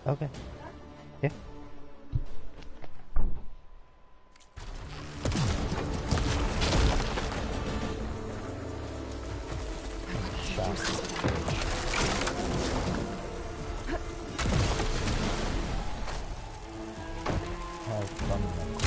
Okay. Yeah. Have fun with the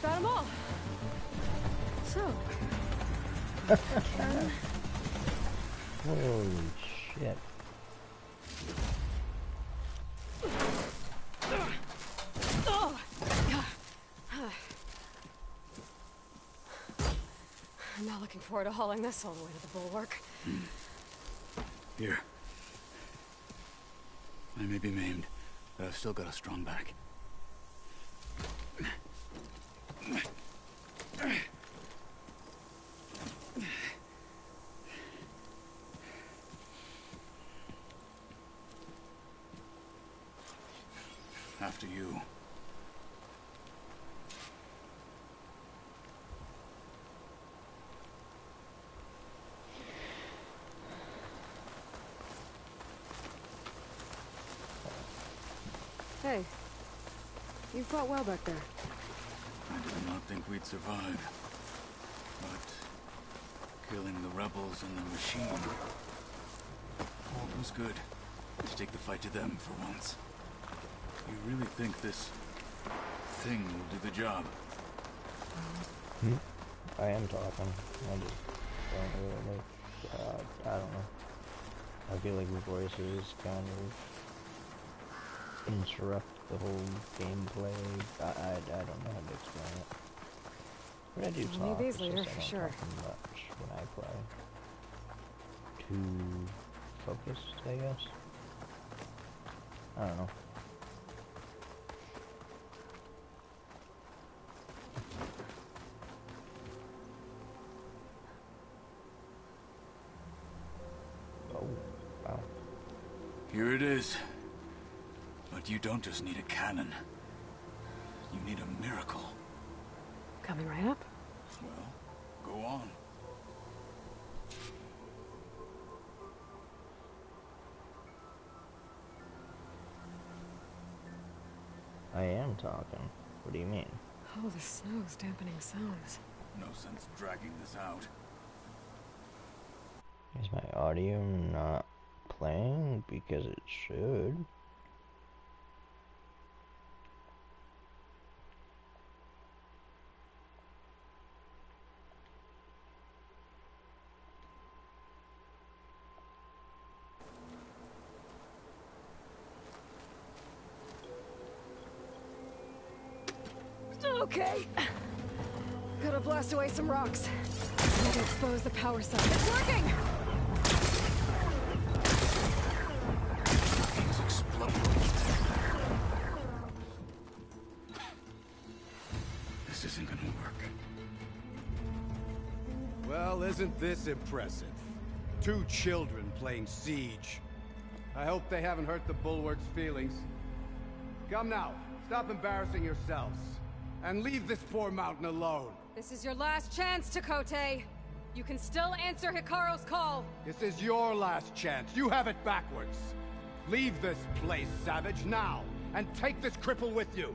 Got them all. So. holy shit. I'm not looking forward to hauling this all the way to the bulwark. Here. I may be maimed, but I've still got a strong back. After you. Hey. You fought well back there. I did not think we'd survive. But killing the rebels and the machine, all was good. To take the fight to them for once. You really think this thing will do the job? I am talking. I just don't really I don't know. I feel like the voices kind of interrupt the whole gameplay. I don't know how to explain it. But I do We'll talk. need these It's later, just I for don't sure. talk much when I play. Too focused, I guess. I don't know. Oh, wow. Here it is. But you don't just need a cannon. You need a miracle. Coming right up. Well, go on. I am talking. What do you mean? Oh, the snow's dampening sounds. No sense dragging this out. Is my audio not playing? Because it should. Okay. Gotta blast away some rocks. Need to expose the power cell. It's working! Things explode. This isn't gonna work. Well, isn't this impressive? 2 children playing siege. I hope they haven't hurt the Bulwark's feelings. Come now, stop embarrassing yourselves. And leave this poor mountain alone. This is your last chance, Chakotay. You can still answer Hikaru's call. This is your last chance. You have it backwards. Leave this place, Savage, now. And take this cripple with you.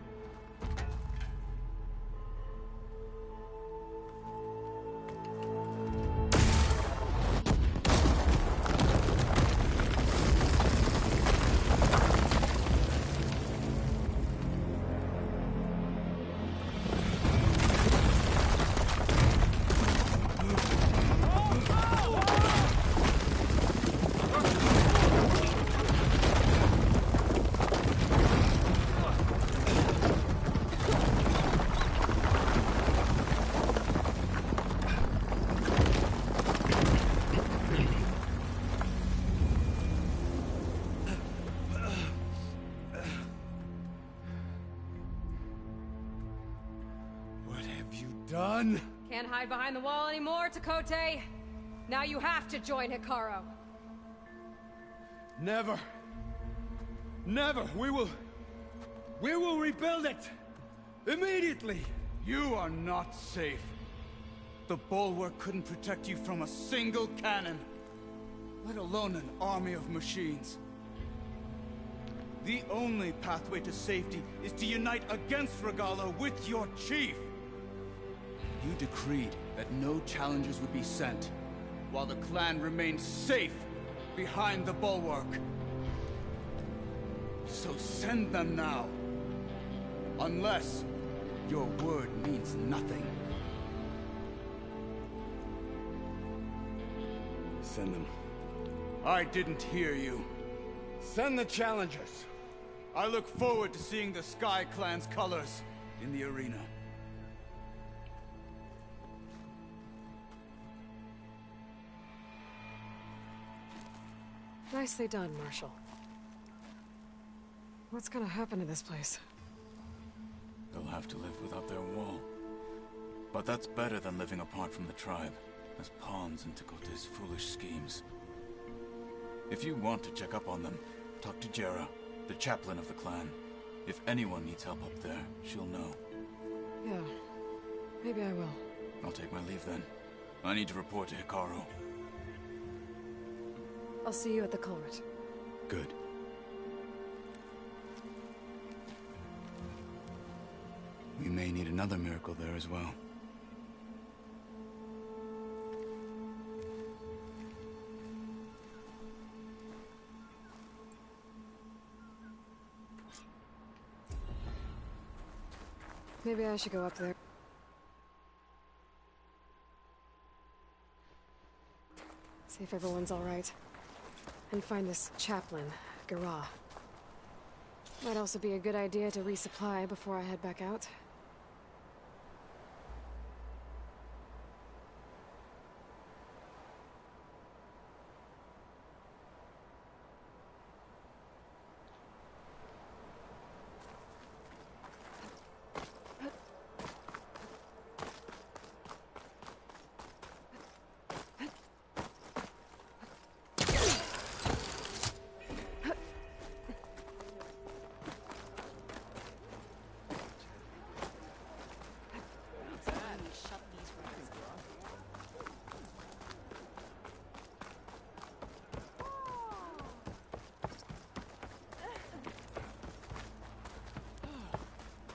son! Can't hide behind the wall anymore, Tekote. Now you have to join Hikaru. Never. Never! We will rebuild it! Immediately! You are not safe. The Bulwark couldn't protect you from a single cannon, let alone an army of machines. The only pathway to safety is to unite against Regalla with your chief. You decreed that no challengers would be sent, while the clan remained safe behind the Bulwark. So send them now. Unless your word means nothing. Send them. I didn't hear you. Send the challengers. I look forward to seeing the Sky Clan's colors in the arena. Nicely done, Marshal. What's gonna happen to this place? They'll have to live without their wall. But that's better than living apart from the tribe, as pawns in Tekote's foolish schemes. If you want to check up on them, talk to Jera, the chaplain of the clan. If anyone needs help up there, she'll know. Yeah, maybe I will. I'll take my leave then. I need to report to Hikaru. I'll see you at the culvert. Good. We may need another miracle there as well. Maybe I should go up there. See if everyone's all right. And find this chaplain, Garah. Might also be a good idea to resupply before I head back out.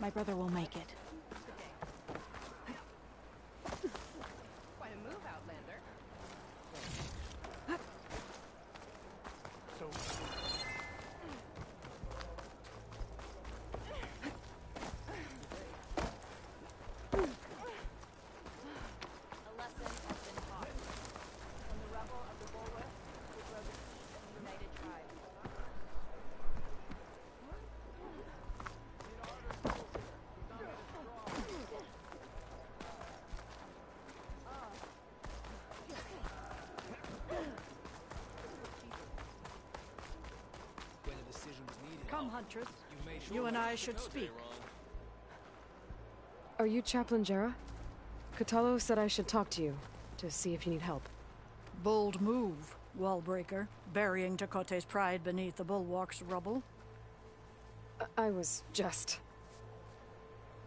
My brother will make it. Quite a move, Outlander. A lesson has been taught. From the rubble of the Bulwark, we grow the seed of a united tribe. Come, Huntress. You and I should speak. Are you Chaplain Jera? Kotallo said I should talk to you, to see if you need help. Bold move, Wallbreaker, burying Tekote's pride beneath the bulwark's rubble. I was just...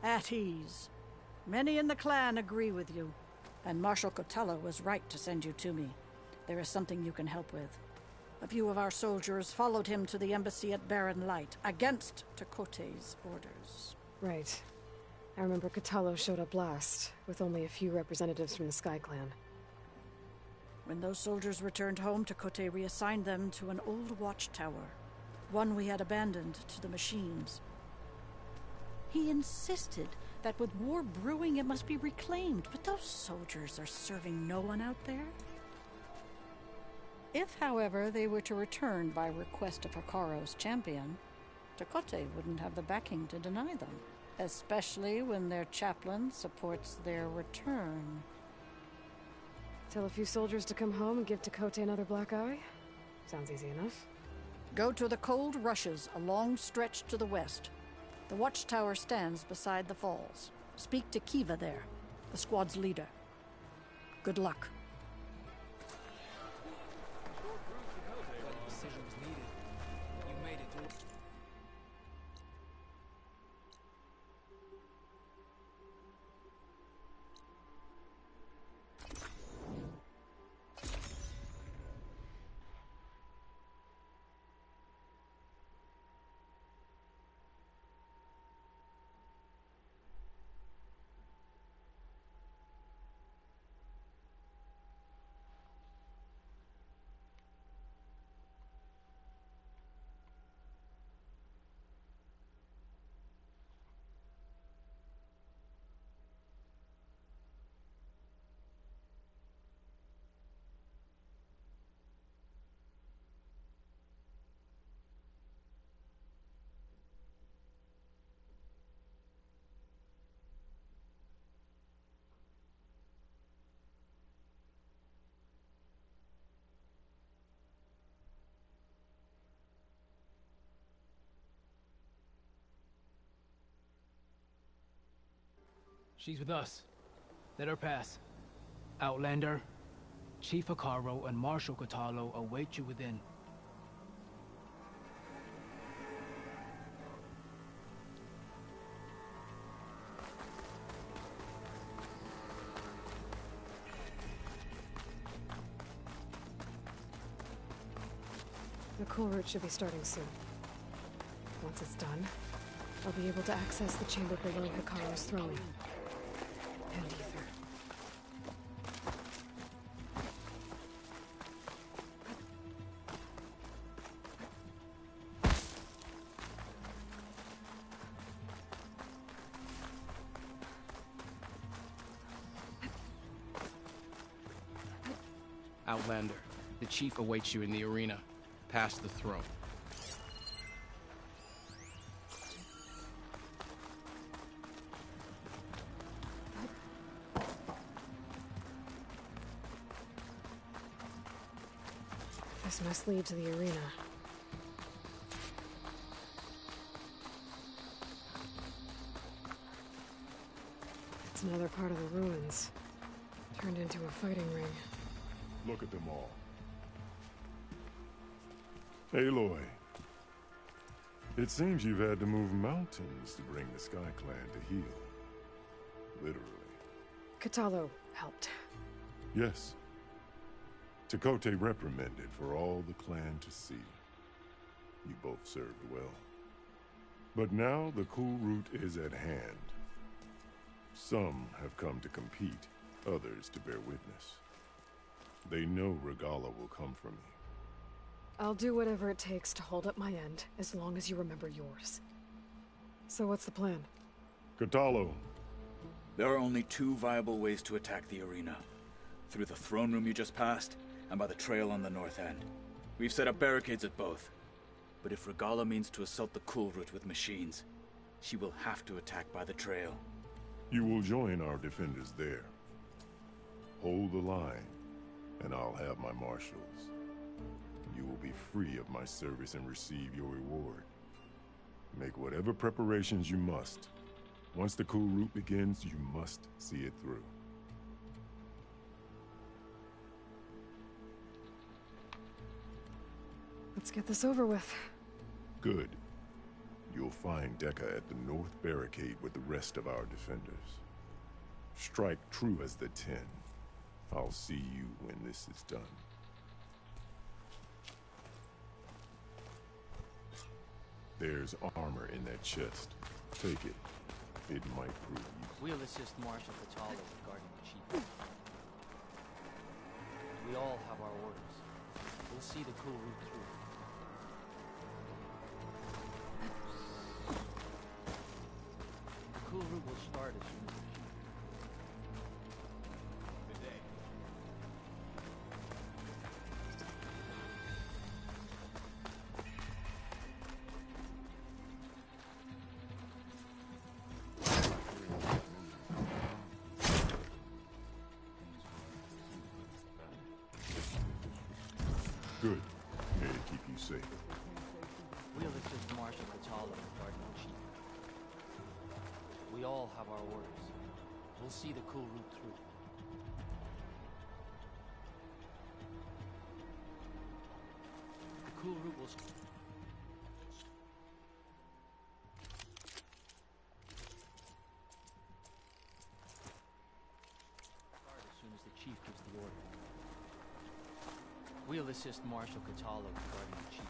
At ease. Many in the clan agree with you, and Marshal Kotallo was right to send you to me. There is something you can help with. A few of our soldiers followed him to the embassy at Barren Light, against Tekote's orders. Right. I remember Kotallo showed up last, with only a few representatives from the Sky Clan. When those soldiers returned home, Tekote reassigned them to an old watchtower, one we had abandoned to the machines. He insisted that with war brewing it must be reclaimed, but those soldiers are serving no one out there. If, however, they were to return by request of Hikaru's champion, Tekote wouldn't have the backing to deny them, especially when their chaplain supports their return. Tell a few soldiers to come home and give Tekote another black eye? Sounds easy enough. Go to the Cold Rushes, a long stretch to the west. The watchtower stands beside the falls. Speak to Kiva there. the squad's leader. Good luck. Decision was needed. You made it, dude. She's with us. Let her pass. Outlander, Chief Hekarro and Marshal Kotallo await you within. The cool route should be starting soon. Once it's done, I'll be able to access the chamber below Hekarro's throne. And Ether. Outlander, the chief awaits you in the arena, past the throne. This must lead to the arena. It's another part of the ruins, turned into a fighting ring. Look at them all. Aloy, it seems you've had to move mountains to bring the Sky Clan to heel. Literally. Kotallo helped. Yes. Tekotteh reprimanded for all the clan to see. You both served well. But now the cool route is at hand. Some have come to compete, others to bear witness. They know Regalla will come for me. I'll do whatever it takes to hold up my end, as long as you remember yours. So what's the plan? Kotallo. There are only two viable ways to attack the arena. Through the throne room you just passed, and by the trail on the north end. We've set up barricades at both. But if Regalla means to assault the cool route with machines, she will have to attack by the trail. You will join our defenders there. Hold the line, and I'll have my marshals. You will be free of my service and receive your reward. Make whatever preparations you must. Once the cool route begins, you must see it through. Let's get this over with. Good. You'll find Dekka at the north barricade with the rest of our defenders. Strike true as the 10. I'll see you when this is done. There's armor in that chest. Take it. It might prove useful. We'll assist Marshal Kotallo regarding the chief. We all have our orders. We'll see the cool route through. The cool route will start as soon as the chief. Good day. Good. May it keep you safe. We'll assist Marshal Kotallo regarding the chief. We all have our orders. We'll see the cool route through. The cool route will... Start as soon as the chief gives the order. We'll assist Marshal Catallo regarding the chief.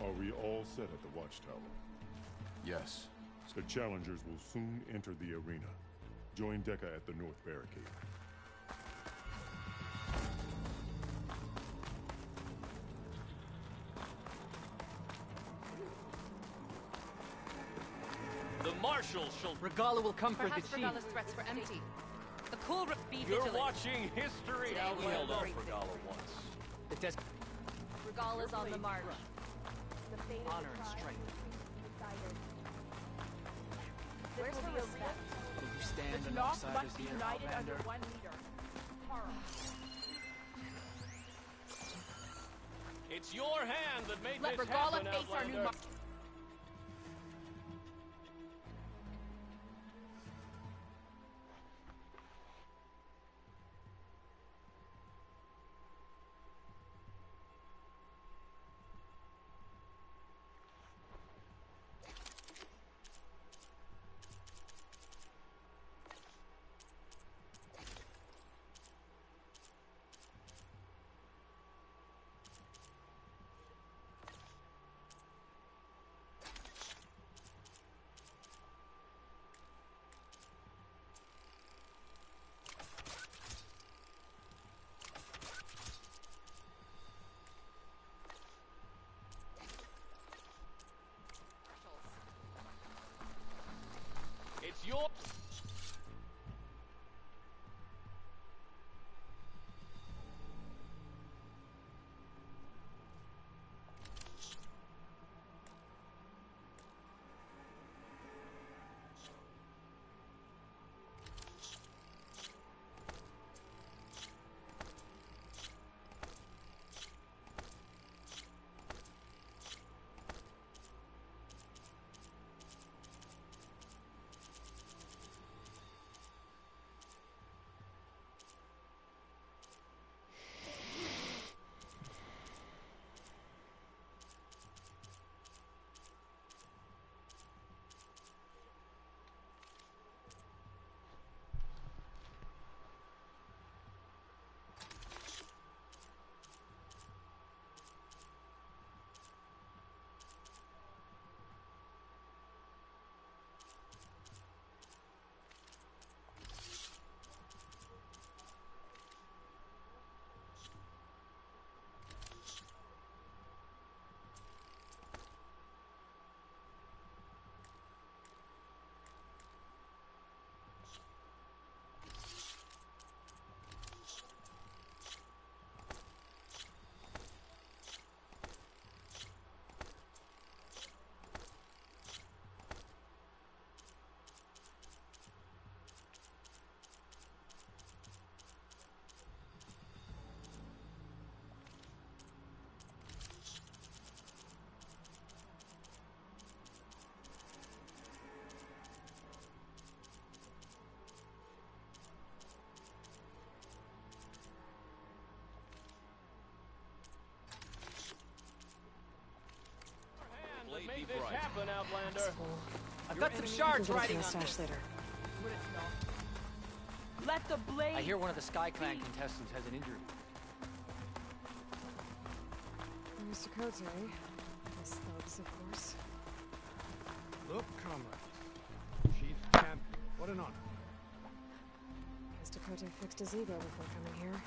Are we all set at the watchtower? Yes. The challengers will soon enter the arena. Join Deca at the north barricade. The Marshal shall... Regala will come for the Perhaps chief. Regala's threats were empty. The cool be You're vigilant. watching history. Today How we we held off celebrate Regala victory. once. The desk... Regala's on the march. The fate of Honor the and tribe strength. decided. Where's her respect? Will you stand alongside us here, Outlander? one leader. It's your hand that made Let this Regala happen, face our new Outlander. It's your... Blade made this happen, Outlander. I've got some shards riding on stash this. later. Let the blade... I hear one of the Sky Clan contestants has an injury. Mr. Cote, Miss Thugs, of course. Look, comrades. Chief Champion. What an honor. Mr. Cote fixed his ego before coming here.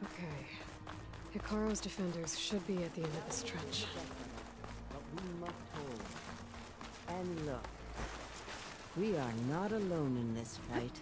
Okay. Hikaro's defenders should be at the end of this trench. But we must hold. And look, we are not alone in this fight.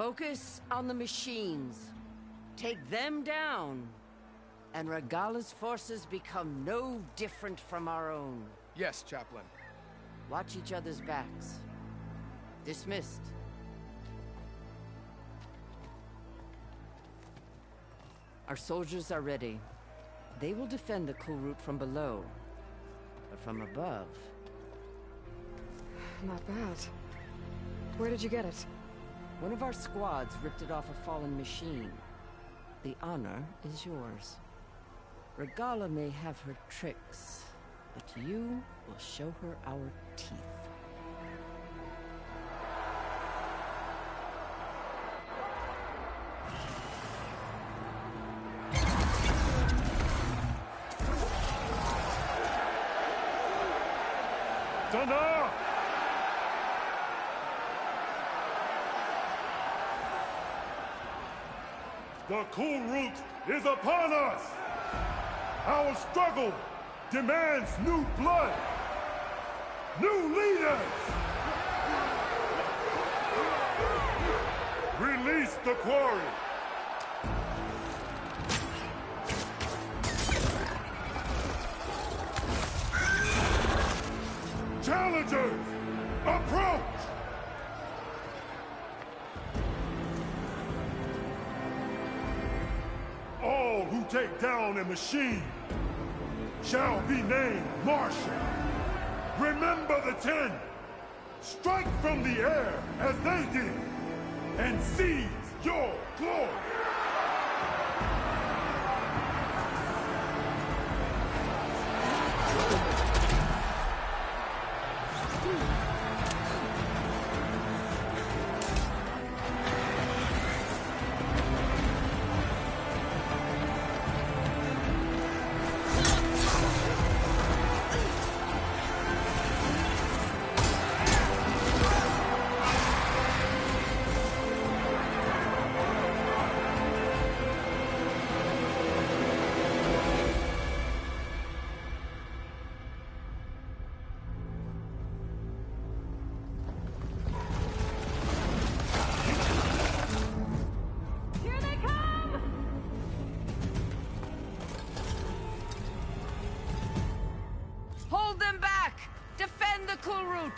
Focus on the machines. Take them down. And Regala's forces become no different from our own. Yes, Chaplain. Watch each other's backs. Dismissed. Our soldiers are ready. They will defend the Kulrut from below. But from above... Not bad. Where did you get it? One of our squads ripped it off a fallen machine. The honor is yours. Regala may have her tricks, but you will show her our teeth. Dana! The Kulrut is upon us! Our struggle demands new blood! New leaders! Release the quarry! Challengers, approach! All who take down a machine shall be named Marshal. Remember the 10. Strike from the air as they did, and seize your glory. Hold them back! Defend the Kulrut!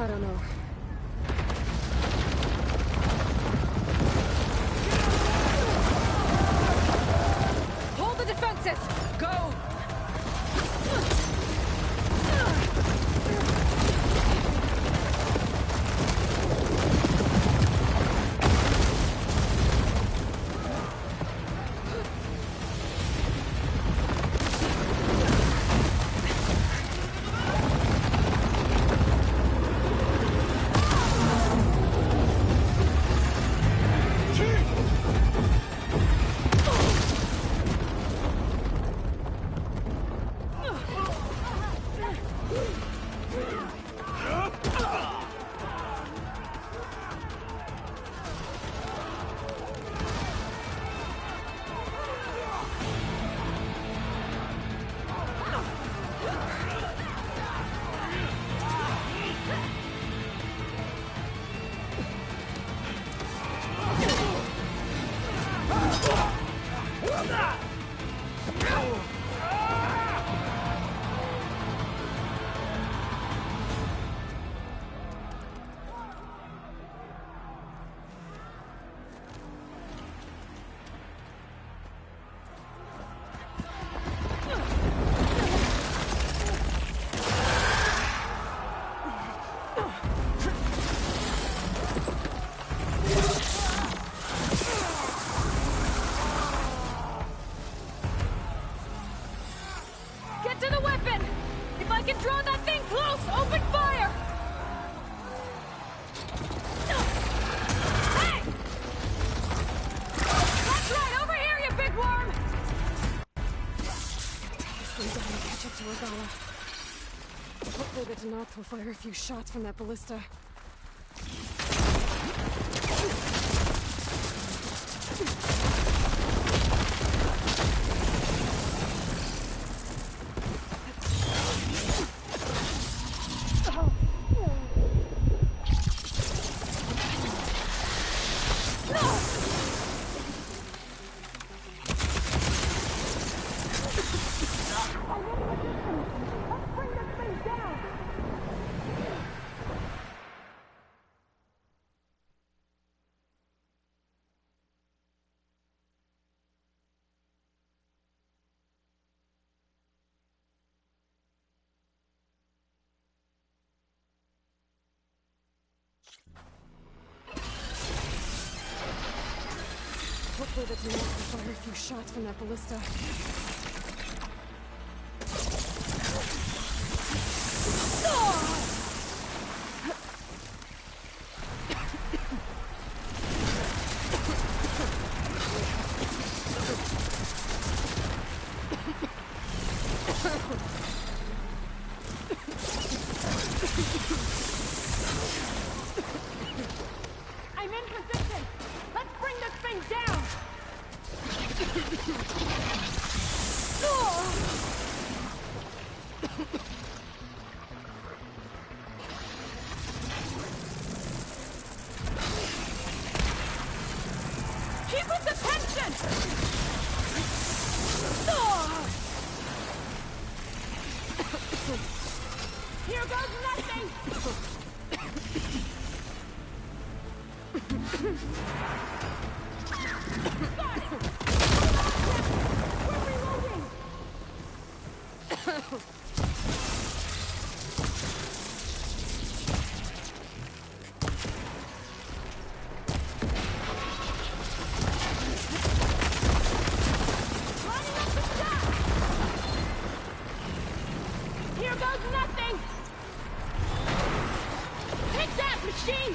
I don't know. Hold the defenses! Go! Hopefully the Denoth will fire a few shots from that ballista. Hopefully the Denoth will fire a few shots from that ballista. I'm in position! Let's bring this thing down! Keep with the tension! Here goes nothing! Got it! We're reloading! Lining up the shot! Here goes nothing! Take that, machine!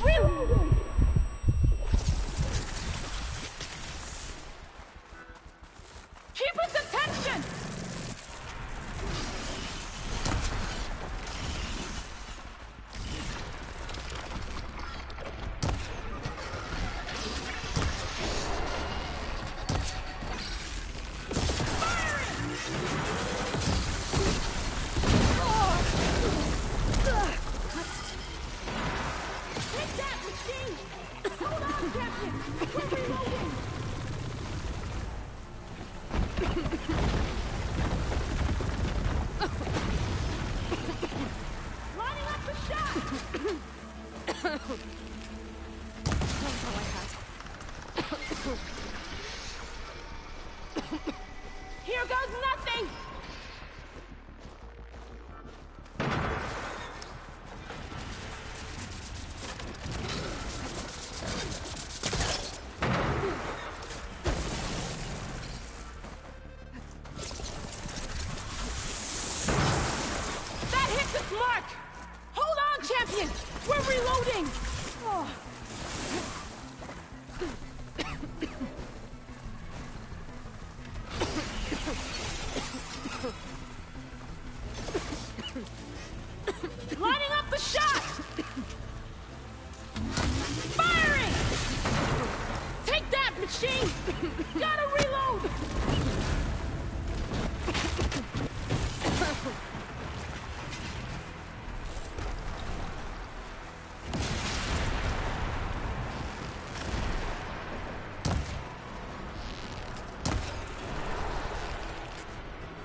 Reloading! Keep with the tension! Take that, machine! Hold on, Captain! We're reloading! Lining up the shot! Here goes nothing! That hits its mark! Hold on, champion! We're reloading! Oh. Lining up the shot! Firing! Take that, machine! Gotta reload!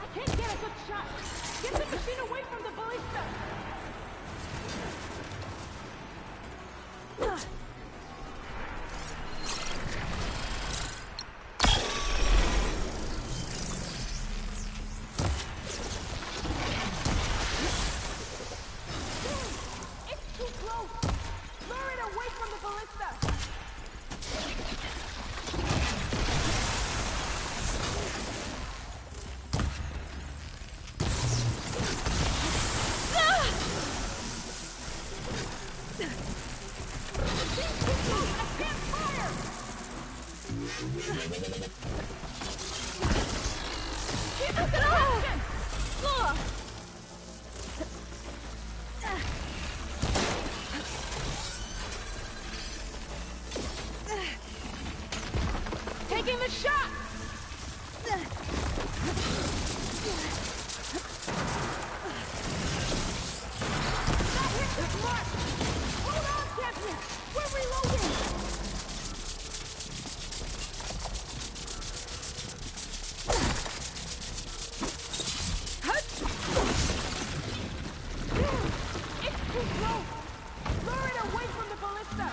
I can't get a good shot! Get the machine away from the ballista! It's too close! Lure it away from the ballista! Taking the shot! That hit the mark! Hold on, champion! We're reloading! It's too close! Lure it away from the ballista!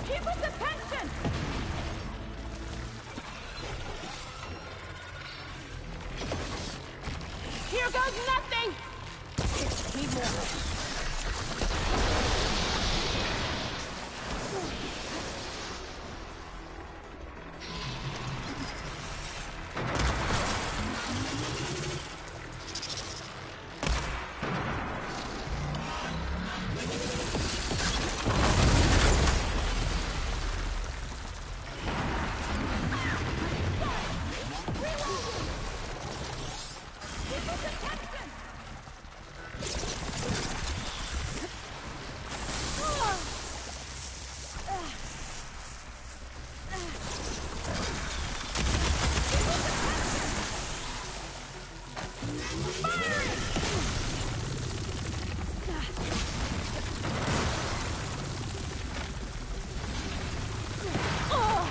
Keep its attention! Here goes nothing! Need more.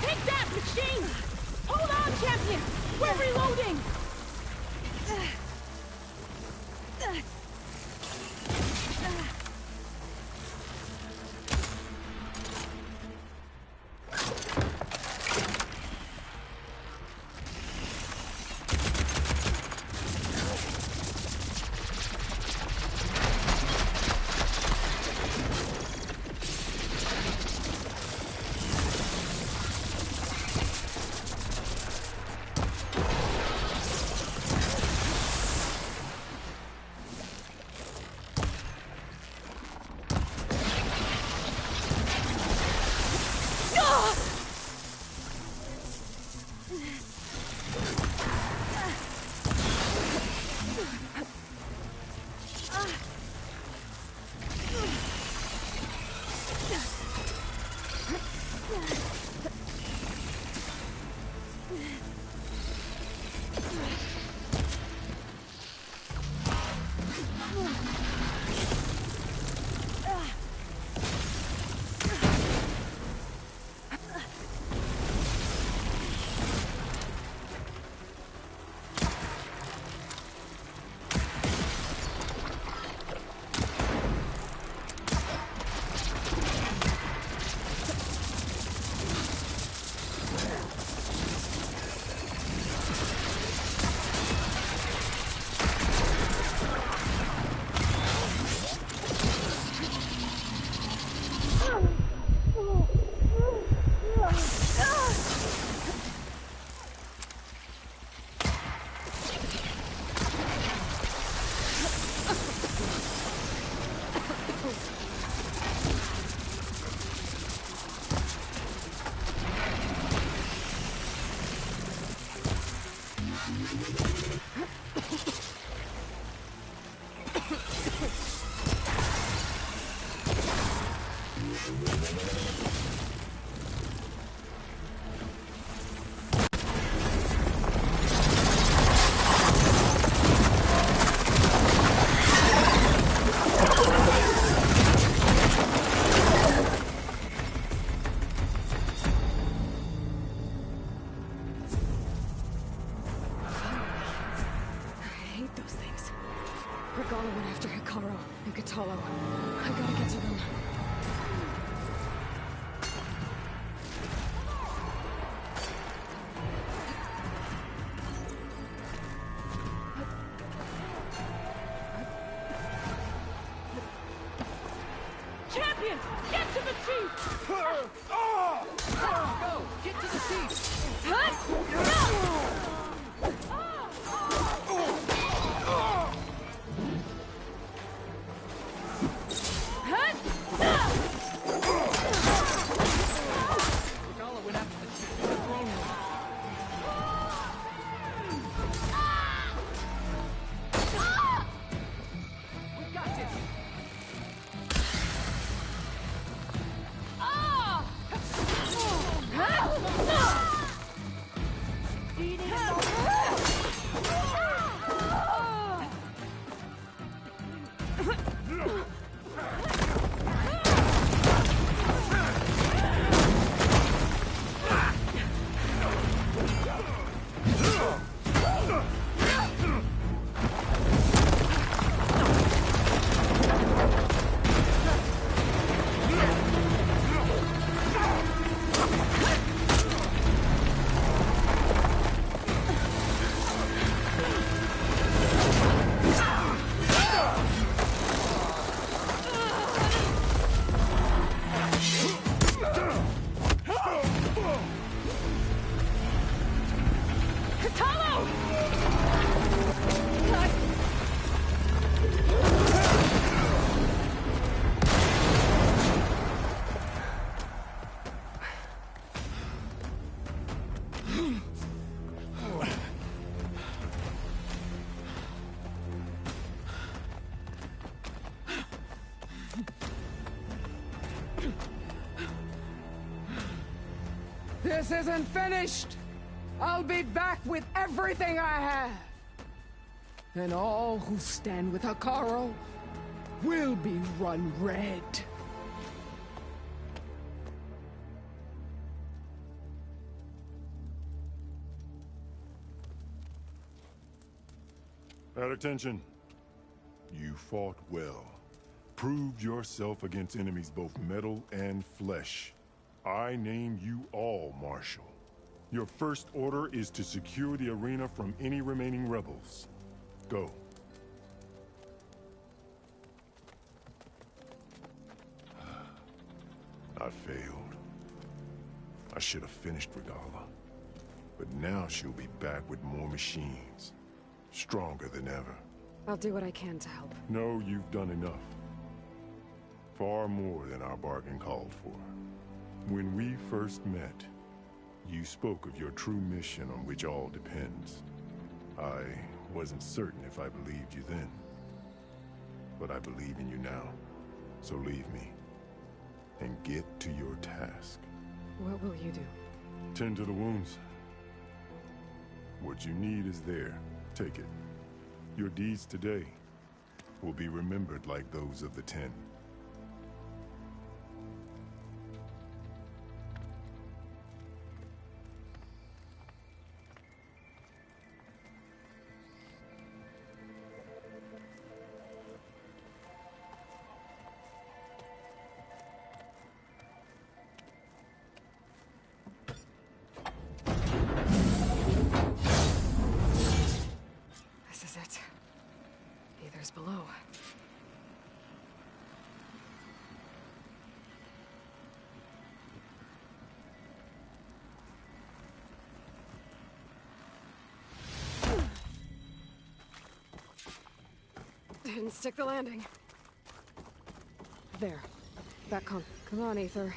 Take that, machine! Hold on, champion! We're reloading! Regala went after Hikaru and Kotallo. I gotta get to them. Champion! Get to the chief! Go! Get to the chief! Regala went after the chief in the throne room. We got this! This isn't finished! I'll be back with everything I have! And all who stand with Hikaru will be run red. At attention. You fought well. Proved yourself against enemies both metal and flesh. I name you all Marshal. Your first order is to secure the arena from any remaining rebels. Go. I failed. I should have finished Regala. But now she'll be back with more machines. Stronger than ever. I'll do what I can to help. No, you've done enough. Far more than our bargain called for. When we first met, you spoke of your true mission on which all depends. I wasn't certain if I believed you then. But I believe in you now. So leave me. And get to your task. What will you do? Tend to the wounds. What you need is there. Take it. Your deeds today will be remembered like those of the 10. This is it. Aether's below. Didn't stick the landing. There. Back on. Come on, Aether.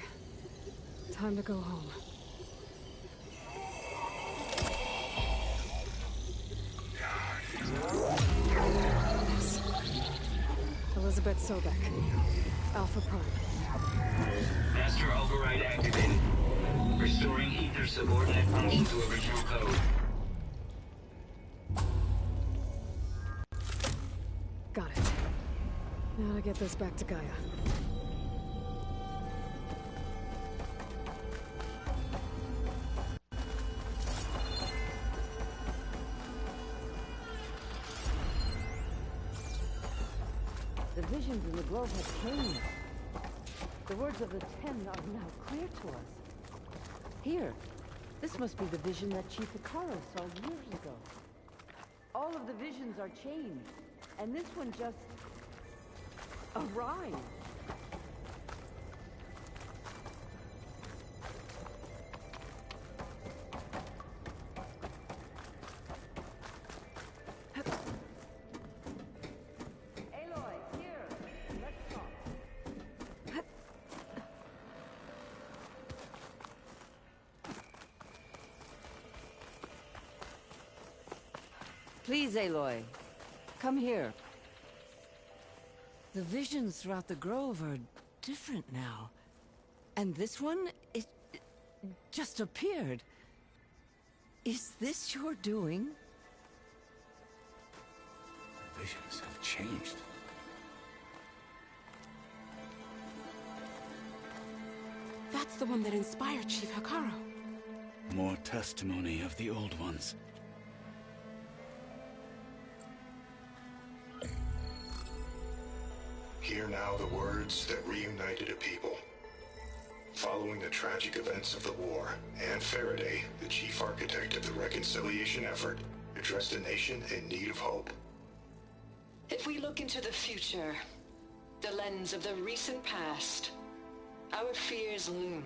Time to go home. Elizabeth Sobek. Alpha Prime. Master override activated. Restoring Aether subordinate function to original code. Got it. Now to get this back to Gaia. The visions in the Grove have changed. The words of the Ten are now clear to us. Here, this must be the vision that Chief Hekarro saw years ago. All of the visions are changed, and this one just arrived. Please, Aloy. Come here. The visions throughout the Grove are different now. And this one, it just appeared. Is this your doing? The visions have changed. That's the one that inspired Chief Hekarro. More testimony of the old ones. Hear now the words that reunited a people. Following the tragic events of the war, Anne Faraday, the chief architect of the reconciliation effort, addressed a nation in need of hope. If we look into the future, the lens of the recent past, our fears loom.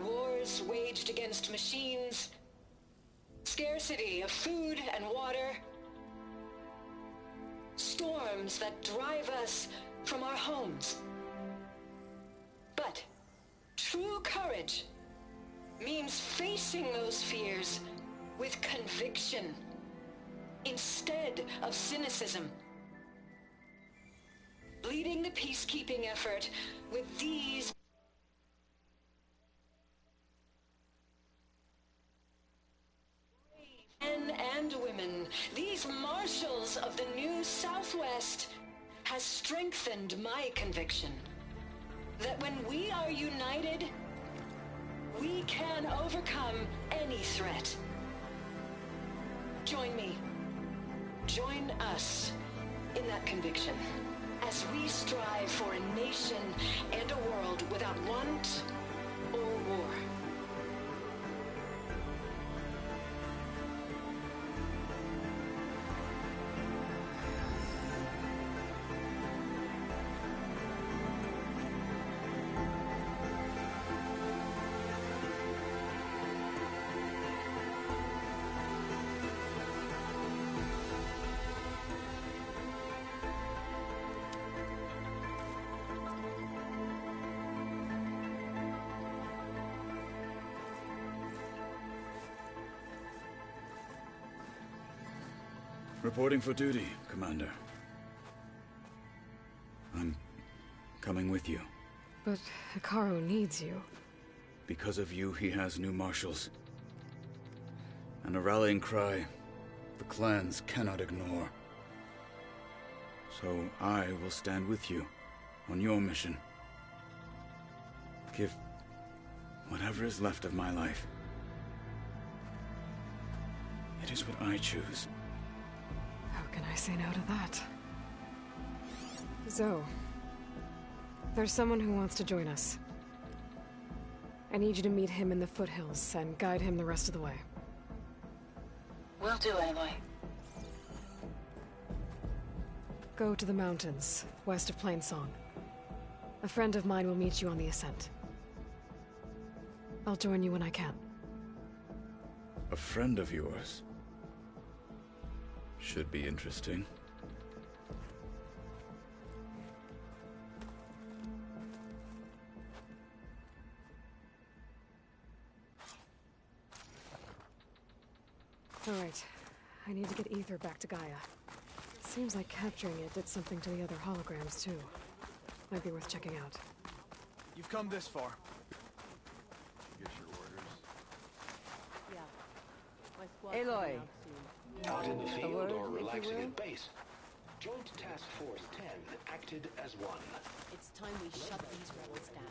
Wars waged against machines, scarcity of food and water, storms that drive us from our homes. But true courage means facing those fears with conviction instead of cynicism. Leading the peacekeeping effort with these men and women, these marshals of the new Southwest, has strengthened my conviction that when we are united, we can overcome any threat. Join me. Join us in that conviction as we strive for a nation and a world without want or war. Reporting for duty, Commander. I'm coming with you. But Hekarro needs you. Because of you, he has new marshals. And a rallying cry the clans cannot ignore. So I will stand with you on your mission. Give whatever is left of my life. It is what I choose. How can I say no to that? Zoe, there's someone who wants to join us. I need you to meet him in the foothills and guide him the rest of the way. Will do, Aloy. Go to the mountains, west of Plainsong. A friend of mine will meet you on the ascent. I'll join you when I can. A friend of yours? Should be interesting. All right. I need to get Ether back to Gaia. Seems like capturing it did something to the other holograms, too. Might be worth checking out. You've come this far. Get your orders. Yeah. Aloy. Out in the field word, or if you relaxing will? at base, Joint Task Force 10 acted as one. It's time we shut these rebels down.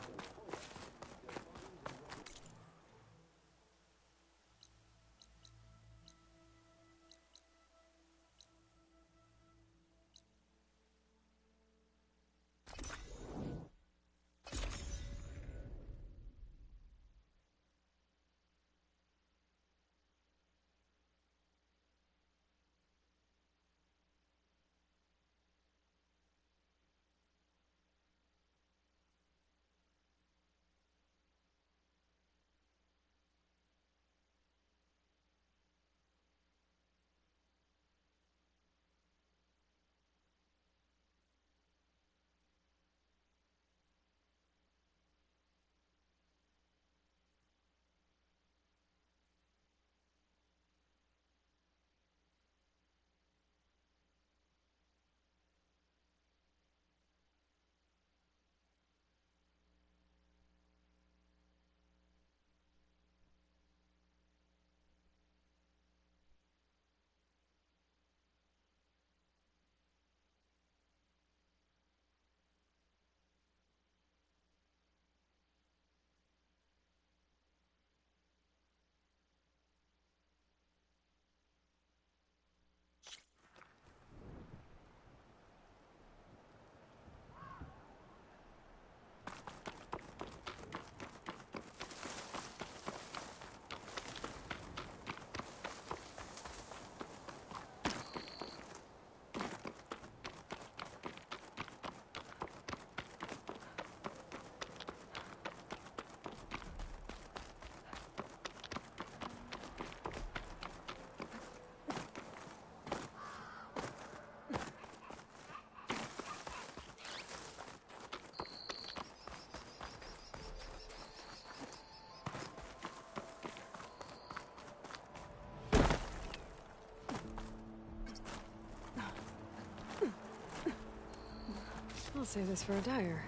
I'll save this for a dyer.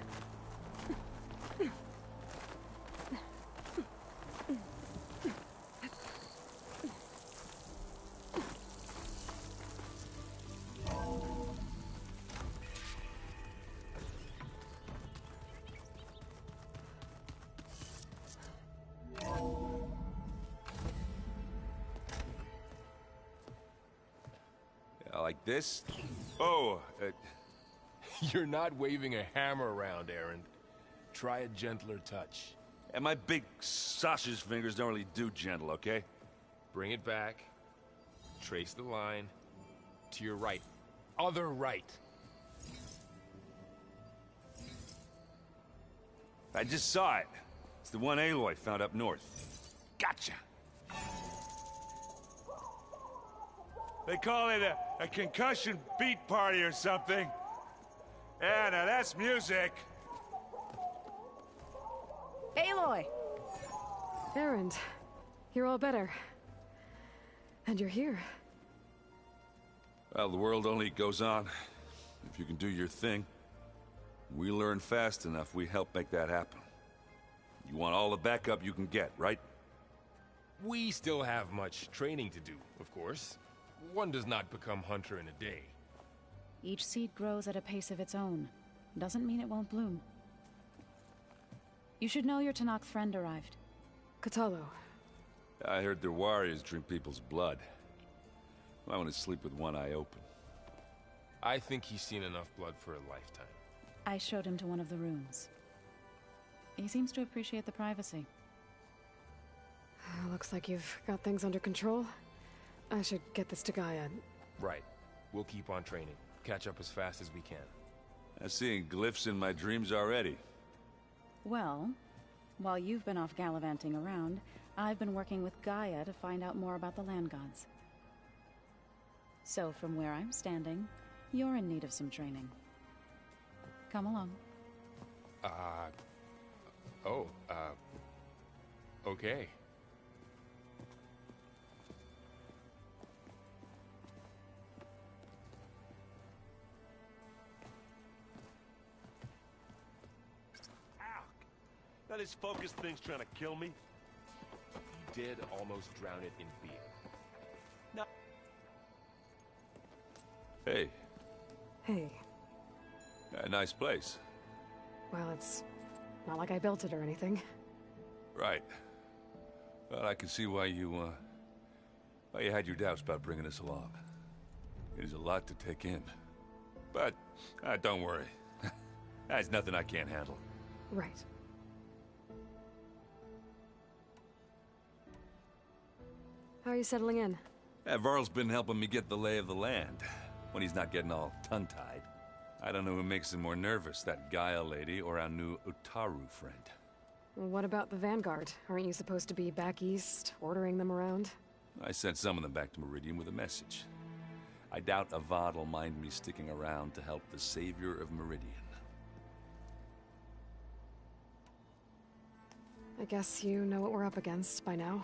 Like this? Oh, you're not waving a hammer around, Aaron. Try a gentler touch. And my big sausage fingers don't really do gentle, okay? Bring it back. Trace the line. To your right. Other right. I just saw it. It's the one Aloy found up north. Gotcha! They call it a concussion beat party or something. Yeah, now that's music. Aloy! Erend, you're all better. And you're here. Well, the world only goes on if you can do your thing. We learn fast enough, we help make that happen. You want all the backup you can get, right? We still have much training to do, of course. One does not become hunter in a day. Each seed grows at a pace of its own. Doesn't mean it won't bloom. You should know your Tenakth friend arrived. Kotallo. I heard their warriors drink people's blood. I want to sleep with one eye open. I think he's seen enough blood for a lifetime. I showed him to one of the rooms. He seems to appreciate the privacy. Looks like you've got things under control. I should get this to Gaia. Right. We'll keep on training. Catch up as fast as we can. I'm seeing glyphs in my dreams already. Well, while you've been off gallivanting around, I've been working with Gaia to find out more about the land gods. So from where I'm standing, you're in need of some training. Come along. Okay. Now this focus thing's trying to kill me. He did almost drown it in beer. No. Hey. Hey. A nice place. Well, it's not like I built it or anything. Right. Well, I can see why you had your doubts about bringing us along. It is a lot to take in. But, don't worry. That's nothing I can't handle. Right. How are you settling in? Varl's been helping me get the lay of the land, when he's not getting all tongue-tied. I don't know who makes him more nervous, that Gaia lady or our new Utaru friend. Well, what about the Vanguard? Aren't you supposed to be back east, ordering them around? I sent some of them back to Meridian with a message. I doubt Avad will mind me sticking around to help the savior of Meridian. I guess you know what we're up against by now.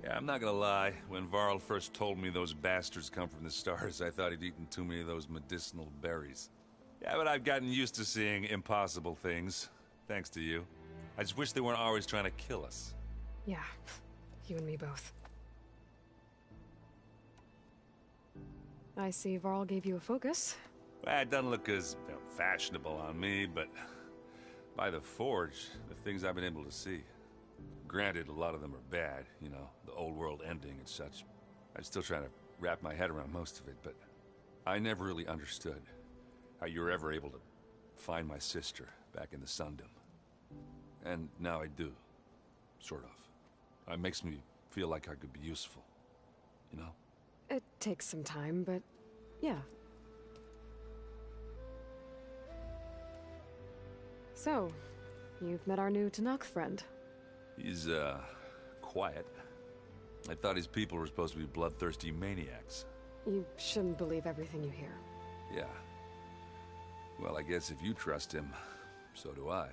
Yeah, I'm not gonna lie. When Varl first told me those bastards come from the stars, I thought he'd eaten too many of those medicinal berries. Yeah, but I've gotten used to seeing impossible things, thanks to you. I just wish they weren't always trying to kill us. Yeah, you and me both. I see Varl gave you a focus. Well, it doesn't look as fashionable on me, but by the Forge, the things I've been able to see. Granted, a lot of them are bad, you know, the old world ending and such. I'm still trying to wrap my head around most of it, but I never really understood how you were ever able to find my sister back in the Sundom. And now I do. Sort of. It makes me feel like I could be useful. You know? It takes some time, but yeah. So, you've met our new Tenakth friend. He's, quiet. I thought his people were supposed to be bloodthirsty maniacs. You shouldn't believe everything you hear. Yeah. Well, I guess if you trust him, so do I.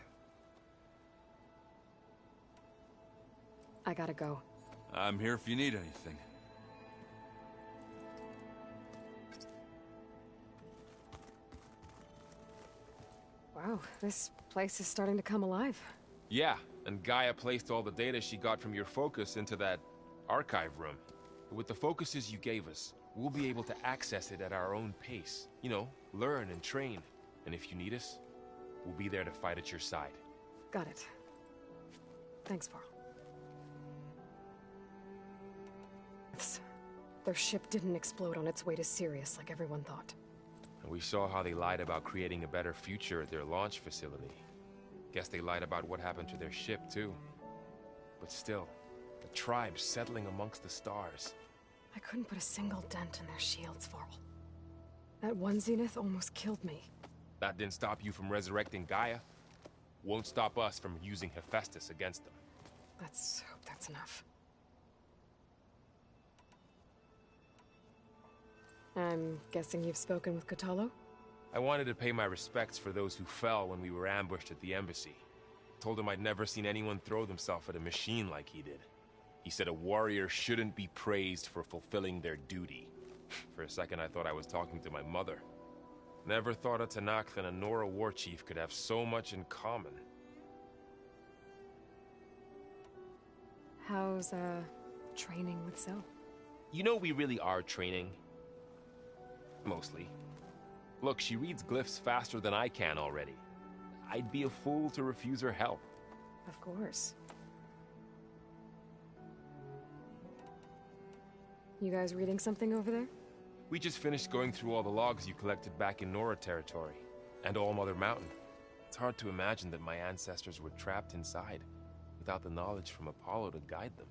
I gotta go. I'm here if you need anything. Wow, this place is starting to come alive. Yeah, and Gaia placed all the data she got from your focus into that archive room. With the focuses you gave us, we'll be able to access it at our own pace. You know, learn and train. And if you need us, we'll be there to fight at your side. Got it. Thanks, Varl. Their ship didn't explode on its way to Sirius like everyone thought. And we saw how they lied about creating a better future at their launch facility. Guess they lied about what happened to their ship, too. But still, the tribe settling amongst the stars. I couldn't put a single dent in their shields, Varl. That one Zenith almost killed me. That didn't stop you from resurrecting Gaia. Won't stop us from using Hephaestus against them. Let's hope that's enough. I'm guessing you've spoken with Kotallo? I wanted to pay my respects for those who fell when we were ambushed at the embassy. Told him I'd never seen anyone throw themselves at a machine like he did. He said a warrior shouldn't be praised for fulfilling their duty. For a second I thought I was talking to my mother. Never thought a Tenakth and a Nora war chief could have so much in common. How's, training with Zoe? You know we really are training. Mostly. Look, she reads glyphs faster than I can already. I'd be a fool to refuse her help. Of course. You guys reading something over there? We just finished going through all the logs you collected back in Nora territory, and All Mother Mountain. It's hard to imagine that my ancestors were trapped inside, without the knowledge from Apollo to guide them.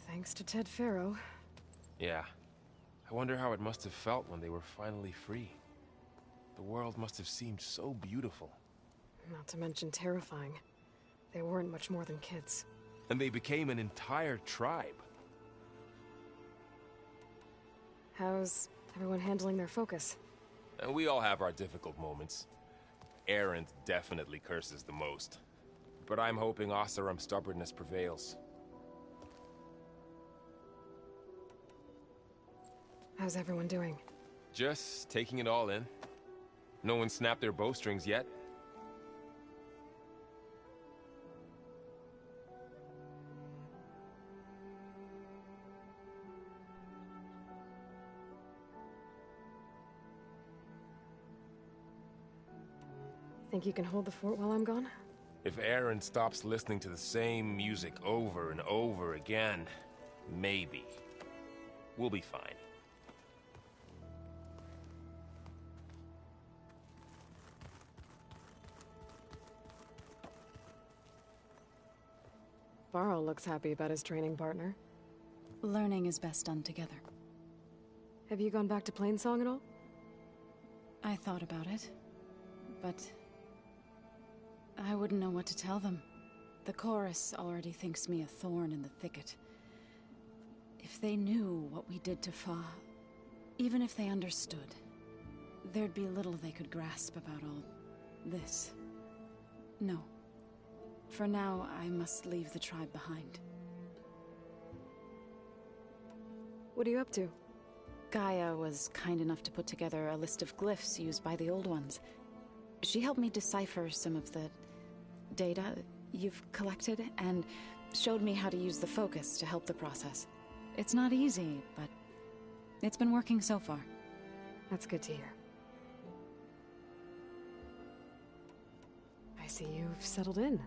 Thanks to Ted Faro. Yeah. I wonder how it must have felt when they were finally free. The world must have seemed so beautiful. Not to mention terrifying. They weren't much more than kids. And they became an entire tribe. How's everyone handling their focus? And we all have our difficult moments. Erend definitely curses the most. But I'm hoping Oseram's stubbornness prevails. How's everyone doing? Just taking it all in. No one snapped their bowstrings yet. Think you can hold the fort while I'm gone? If Erend stops listening to the same music over and over again, maybe. We'll be fine. Varl looks happy about his training partner. Learning is best done together. Have you gone back to Plainsong at all? I thought about it, but I wouldn't know what to tell them. The chorus already thinks me a thorn in the thicket. If they knew what we did to Fa, even if they understood, there'd be little they could grasp about all this. No. For now, I must leave the tribe behind. What are you up to? Gaia was kind enough to put together a list of glyphs used by the Old Ones. She helped me decipher some of the data you've collected, and showed me how to use the focus to help the process. It's not easy, but it's been working so far. That's good to hear. I see you've settled in.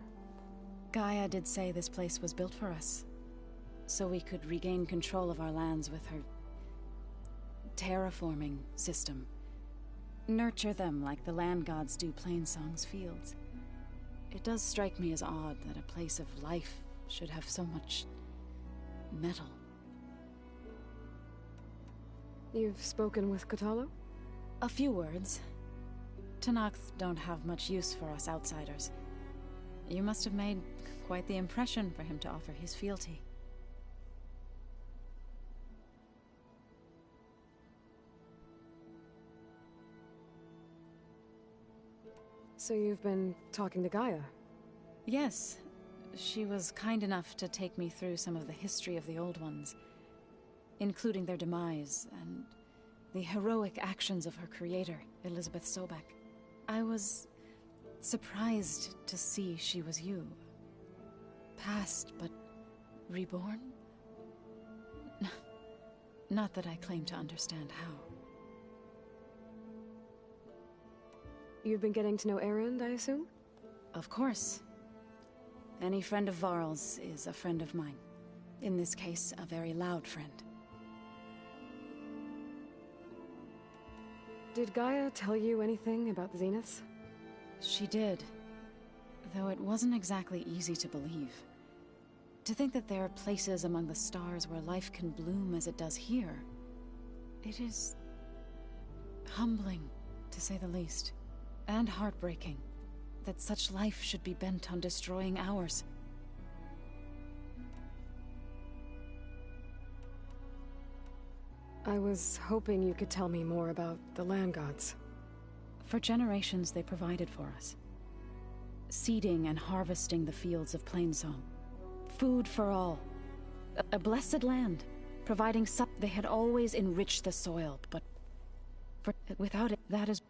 Gaia did say this place was built for us, so we could regain control of our lands with her terraforming system. Nurture them like the land gods do Plainsong's fields. It does strike me as odd that a place of life should have so much metal. You've spoken with Kotallo? A few words. Tenakth don't have much use for us outsiders. You must have made quite the impression for him to offer his fealty. So you've been talking to Gaia? Yes. She was kind enough to take me through some of the history of the Old Ones, including their demise and the heroic actions of her creator, Elizabeth Sobek. I was surprised to see she was you. Past, but reborn? Not that I claim to understand how. You've been getting to know Erend, I assume? Of course. Any friend of Varl's is a friend of mine. In this case, a very loud friend. Did Gaia tell you anything about the Zeniths? She did. Though it wasn't exactly easy to believe. To think that there are places among the stars where life can bloom as it does here. It is humbling, to say the least. And heartbreaking. That such life should be bent on destroying ours. I was hoping you could tell me more about the land gods. For generations they provided for us. Seeding and harvesting the fields of Plainsong. Food for all. A blessed land. Providing they had always enriched the soil, but without it, that is...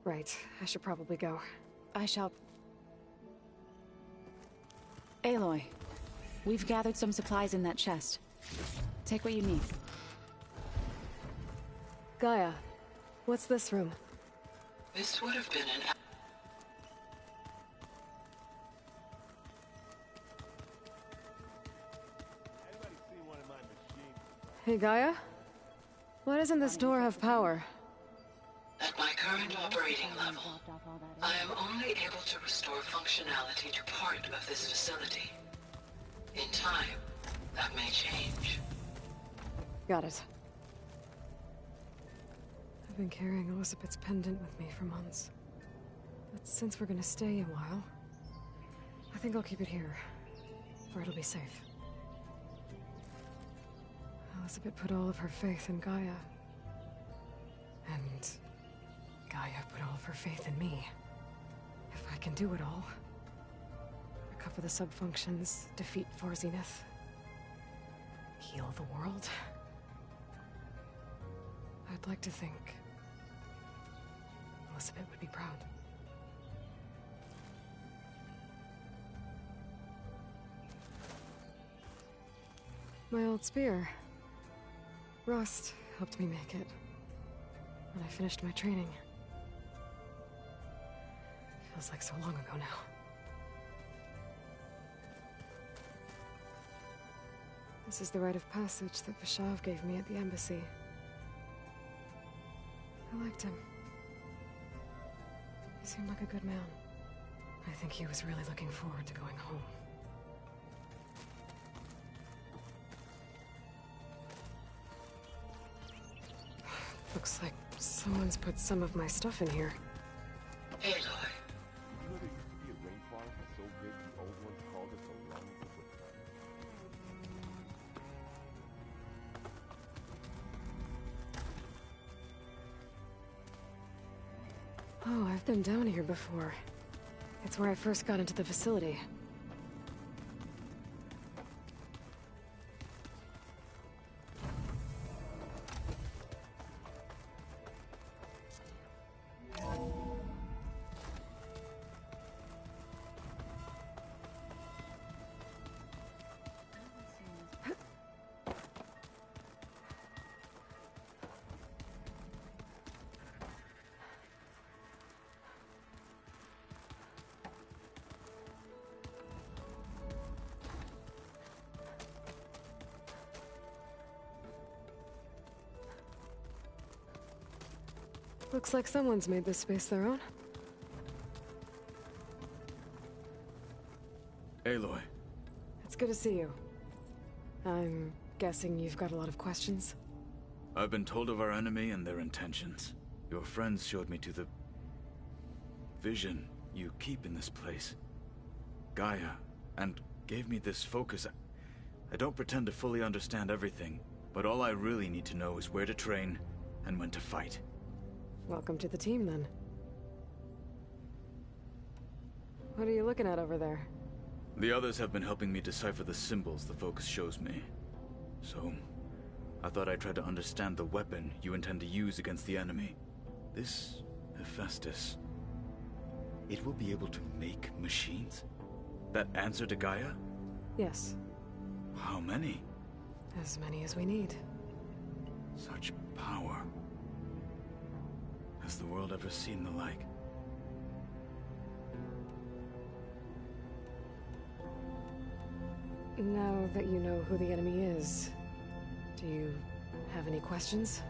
Right, I should probably go. I shall... Aloy, we've gathered some supplies in that chest. Take what you need. Gaia, what's this room? This would have been an... Hey, Gaia? Why doesn't this door have power? At my current operating level, I am only able to restore functionality to part of this facility. In time, that may change. Got it. I've been carrying Elizabeth's pendant with me for months. But since we're gonna stay a while, I think I'll keep it here, where it'll be safe. Elizabeth put all of her faith in Gaia. And Gaia put all of her faith in me. If I can do it all, recover the subfunctions, defeat Thor Zenith, heal the world, I'd like to think Elizabeth would be proud. My old spear. Rust helped me make it when I finished my training. Feels like so long ago now. This is the rite of passage that Vishav gave me at the embassy. I liked him. He seemed like a good man. I think he was really looking forward to going home. Looks like someone's put some of my stuff in here. Aloy. Oh, I've been down here before. It's where I first got into the facility. Looks like someone's made this space their own. Aloy. It's good to see you. I'm guessing you've got a lot of questions? I've been told of our enemy and their intentions. Your friends showed me to the vision you keep in this place. Gaia, and gave me this focus. I don't pretend to fully understand everything, but all I really need to know is where to train and when to fight. Welcome to the team, then. What are you looking at over there? The others have been helping me decipher the symbols the focus shows me. So, I thought I'd try to understand the weapon you intend to use against the enemy. This Hephaestus, it will be able to make machines? That answer to Gaia? Yes. How many? As many as we need. Such power. Has the world ever seen the like? Now that you know who the enemy is, do you have any questions?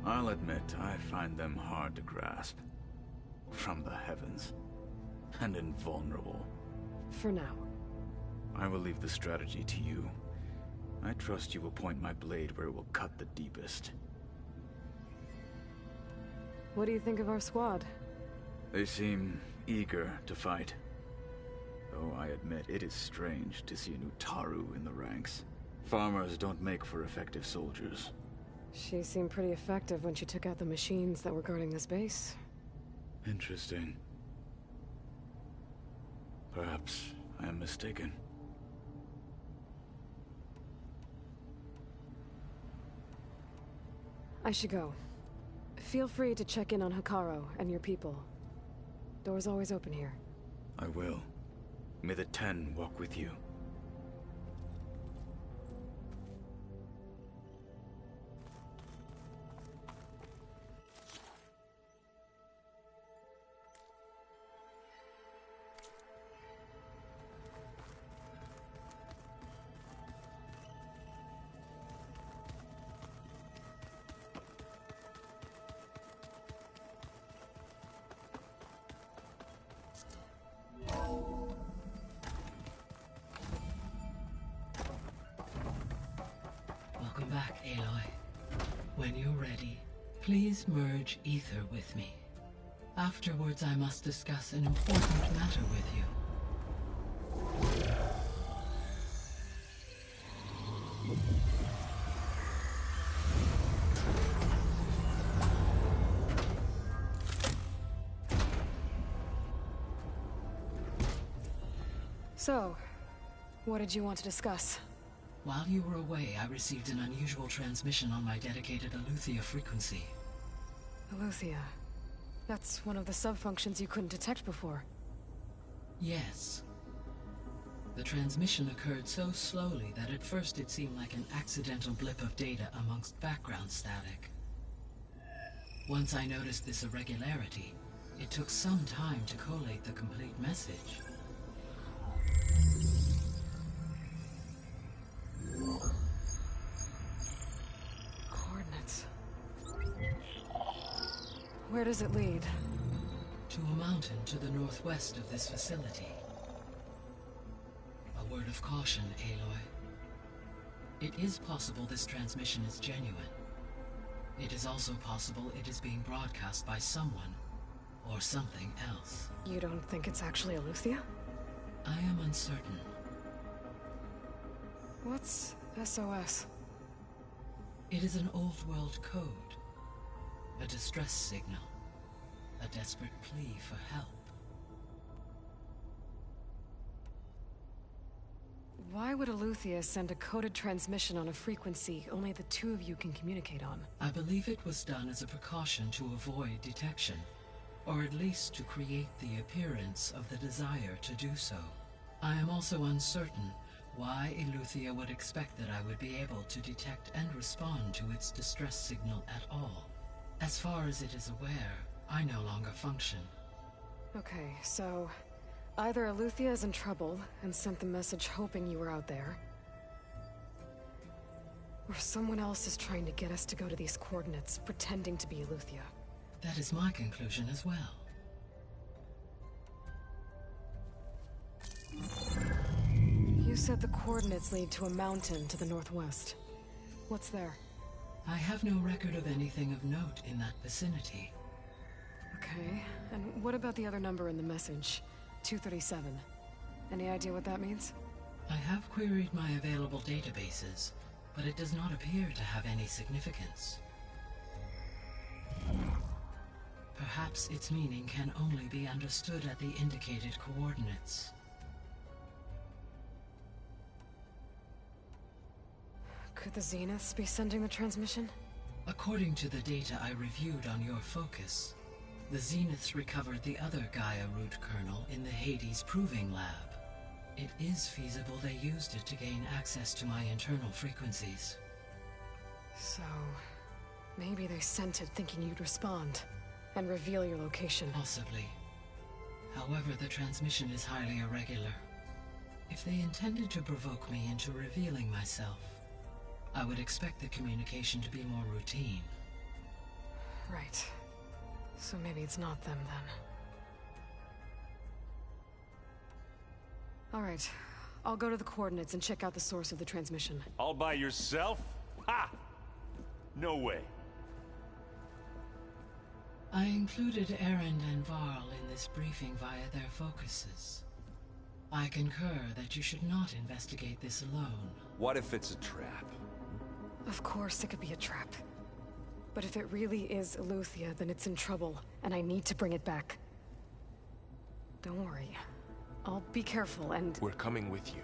I'll admit, I find them hard to grasp. From the heavens. And invulnerable. For now. I will leave the strategy to you. I trust you will point my blade where it will cut the deepest. What do you think of our squad? They seem eager to fight. Though I admit it is strange to see a new Taru in the ranks. Farmers don't make for effective soldiers. She seemed pretty effective when she took out the machines that were guarding this base. Interesting. Perhaps I am mistaken. I should go. Feel free to check in on Hekarro and your people. Door's always open here. I will. May the Ten walk with you. Welcome back, Aloy. When you're ready, please merge ether with me. Afterwards, I must discuss an important matter with you. So, what did you want to discuss? While you were away, I received an unusual transmission on my dedicated Eleuthia frequency. Eleuthia. That's one of the sub-functions you couldn't detect before. Yes. The transmission occurred so slowly that at first it seemed like an accidental blip of data amongst background static. Once I noticed this irregularity, it took some time to collate the complete message. Coordinates. Where does it lead? To a mountain to the northwest of this facility. A word of caution, Aloy. It is possible this transmission is genuine. It is also possible it is being broadcast by someone or something else. You don't think it's actually Eleuthia? I am uncertain. What's SOS? It is an old-world code. A distress signal. A desperate plea for help. Why would Eleuthia send a coded transmission on a frequency only the two of you can communicate on? I believe it was done as a precaution to avoid detection, or at least to create the appearance of the desire to do so. I am also uncertain why Eleuthia would expect that I would be able to detect and respond to its distress signal at all. As far as it is aware, I no longer function. Okay, so either Eleuthia is in trouble and sent the message hoping you were out there, or someone else is trying to get us to go to these coordinates, pretending to be Eleuthia. That is my conclusion as well. You said the coordinates lead to a mountain to the northwest. What's there? I have no record of anything of note in that vicinity. Okay, and what about the other number in the message? 237. Any idea what that means? I have queried my available databases, but it does not appear to have any significance. Perhaps its meaning can only be understood at the indicated coordinates. Could the Zeniths be sending the transmission? According to the data I reviewed on your focus, the Zeniths recovered the other Gaia root kernel in the Hades Proving Lab. It is feasible they used it to gain access to my internal frequencies. So, maybe they sent it thinking you'd respond and reveal your location. Possibly. However, the transmission is highly irregular. If they intended to provoke me into revealing myself, I would expect the communication to be more routine. Right. So maybe it's not them then. All right. I'll go to the coordinates and check out the source of the transmission. All by yourself? Ha! No way. I included Erend and Varl in this briefing via their focuses. I concur that you should not investigate this alone. What if it's a trap? Of course it could be a trap. But if it really is Eleuthia, then it's in trouble, and I need to bring it back. Don't worry. I'll be careful and... We're coming with you.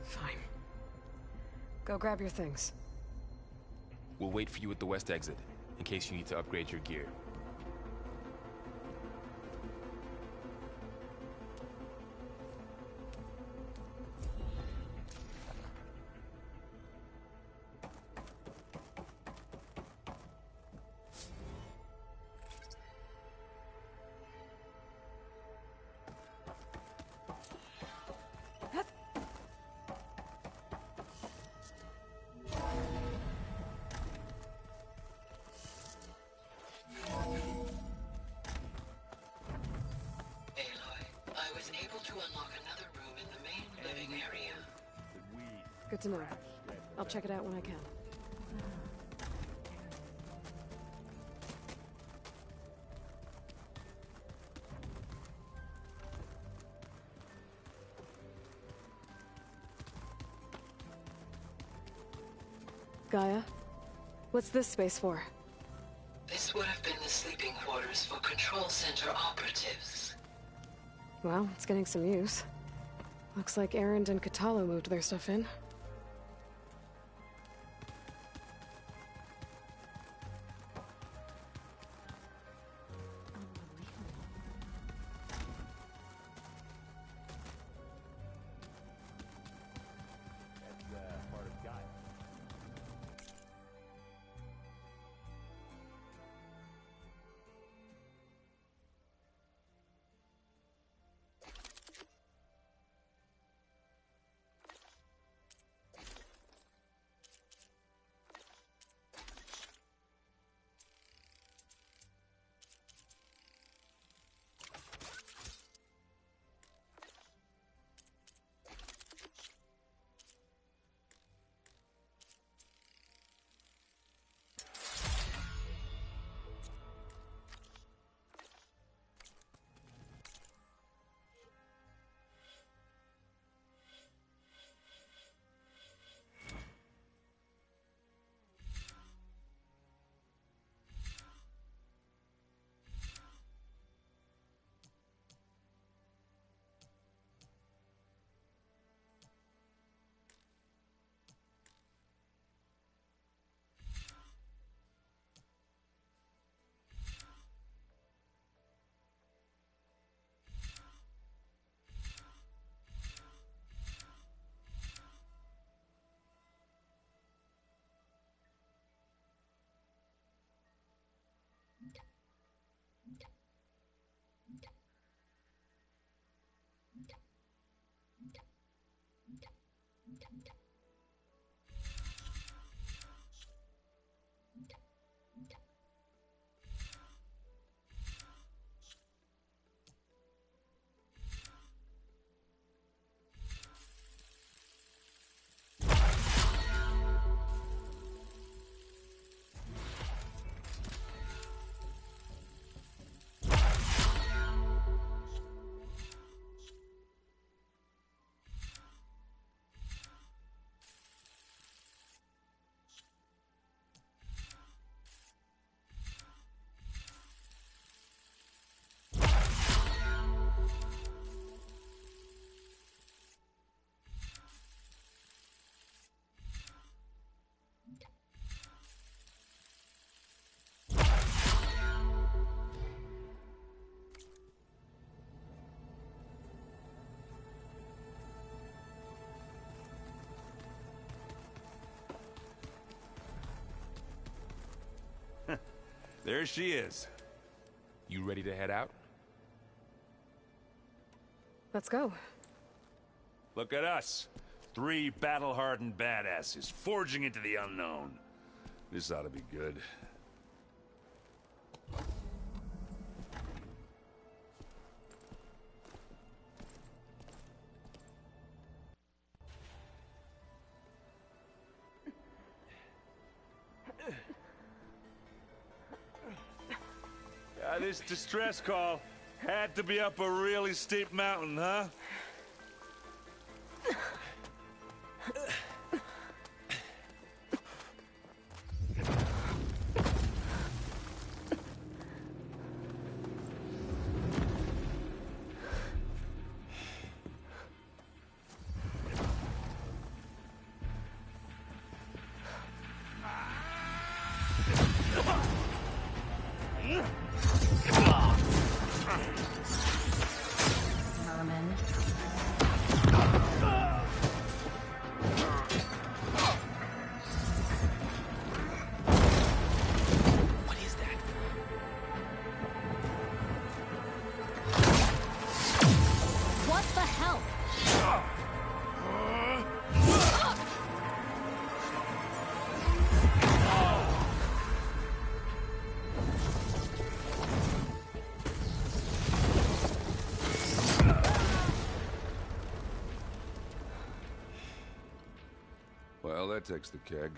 Fine. Go grab your things. We'll wait for you at the west exit, in case you need to upgrade your gear. Good to know. I'll check it out when I can. Gaia? What's this space for? This would have been the sleeping quarters for Control Center operatives. Well, it's getting some use. Looks like Erend and Kotallo moved their stuff in. There she is. You ready to head out? Let's go. Look at us. 3 battle-hardened badasses forging into the unknown. This ought to be good. This distress call had to be up a really steep mountain, huh? Well, that takes the keg.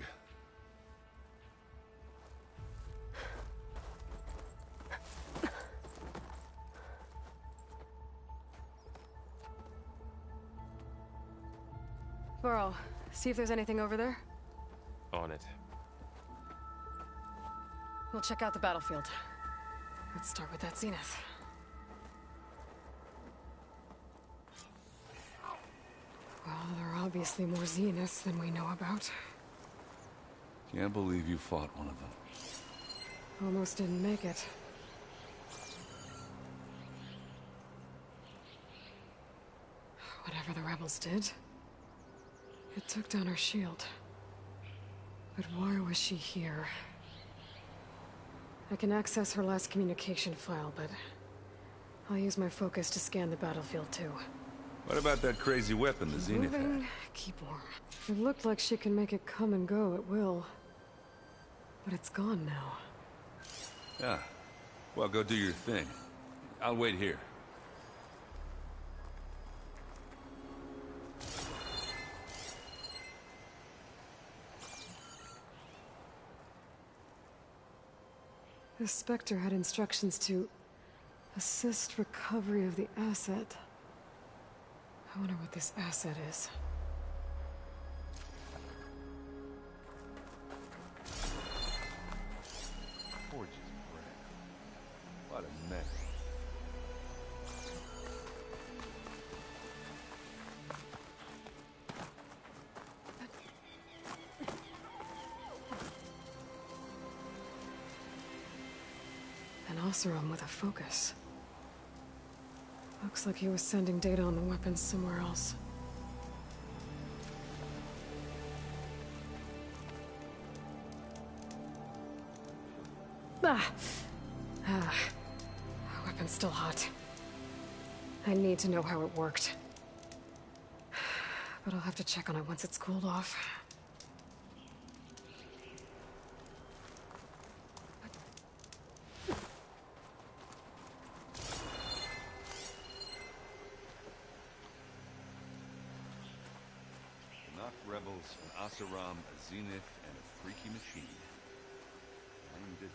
Varl, see if there's anything over there. On it. We'll check out the battlefield. Let's start with that Zenith. Well, there are obviously more Zeniths than we know about. Can't believe you fought one of them. Almost didn't make it. Whatever the rebels did, it took down her shield. But why was she here? I can access her last communication file, but I'll use my focus to scan the battlefield too. What about that crazy weapon the Zenith had? Keep warm. It looked like she can make it come and go at will. But it's gone now. Yeah. Well, go do your thing. I'll wait here. The Spectre had instructions to assist recovery of the asset. I wonder what this asset is. Forge's bread. What a mess. An Oseram with a focus. Looks like he was sending data on the weapons somewhere else. Weapon's still hot. I need to know how it worked. But I'll have to check on it once it's cooled off. Rebels, an Oseram, a Zenith, and a freaky machine. I'm digging.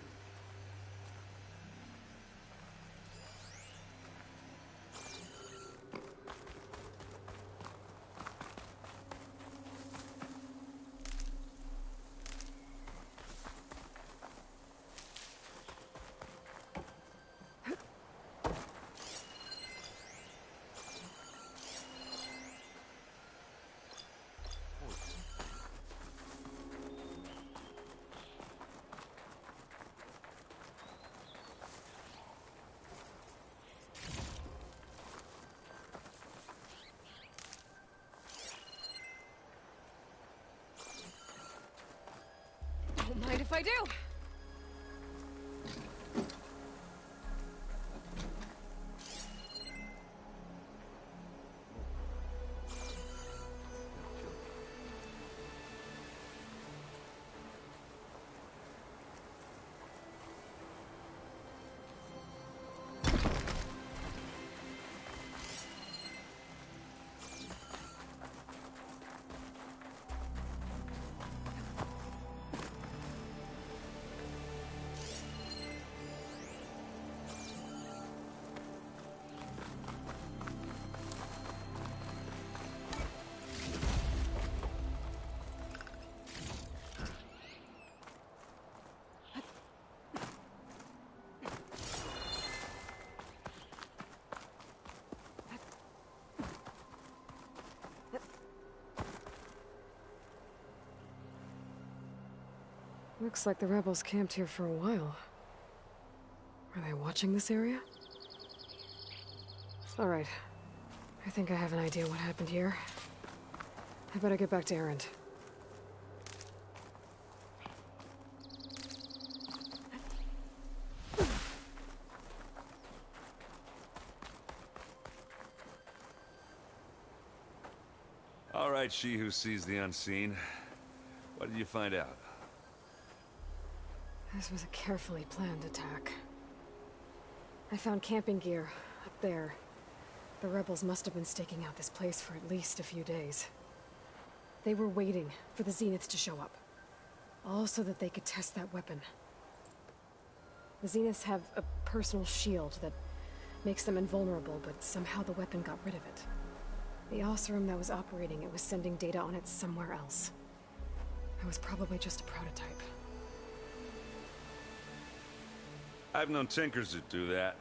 Don't mind if I do. Looks like the rebels camped here for a while. Are they watching this area? All right. I think I have an idea what happened here. I better get back to Erend. All right, she who sees the unseen. What did you find out? This was a carefully planned attack. I found camping gear up there. The rebels must have been staking out this place for at least a few days. They were waiting for the Zeniths to show up. All so that they could test that weapon. The Zeniths have a personal shield that makes them invulnerable, but somehow the weapon got rid of it. The Oseram that was operating it was sending data on it somewhere else. It was probably just a prototype. I've known tinkers that do that.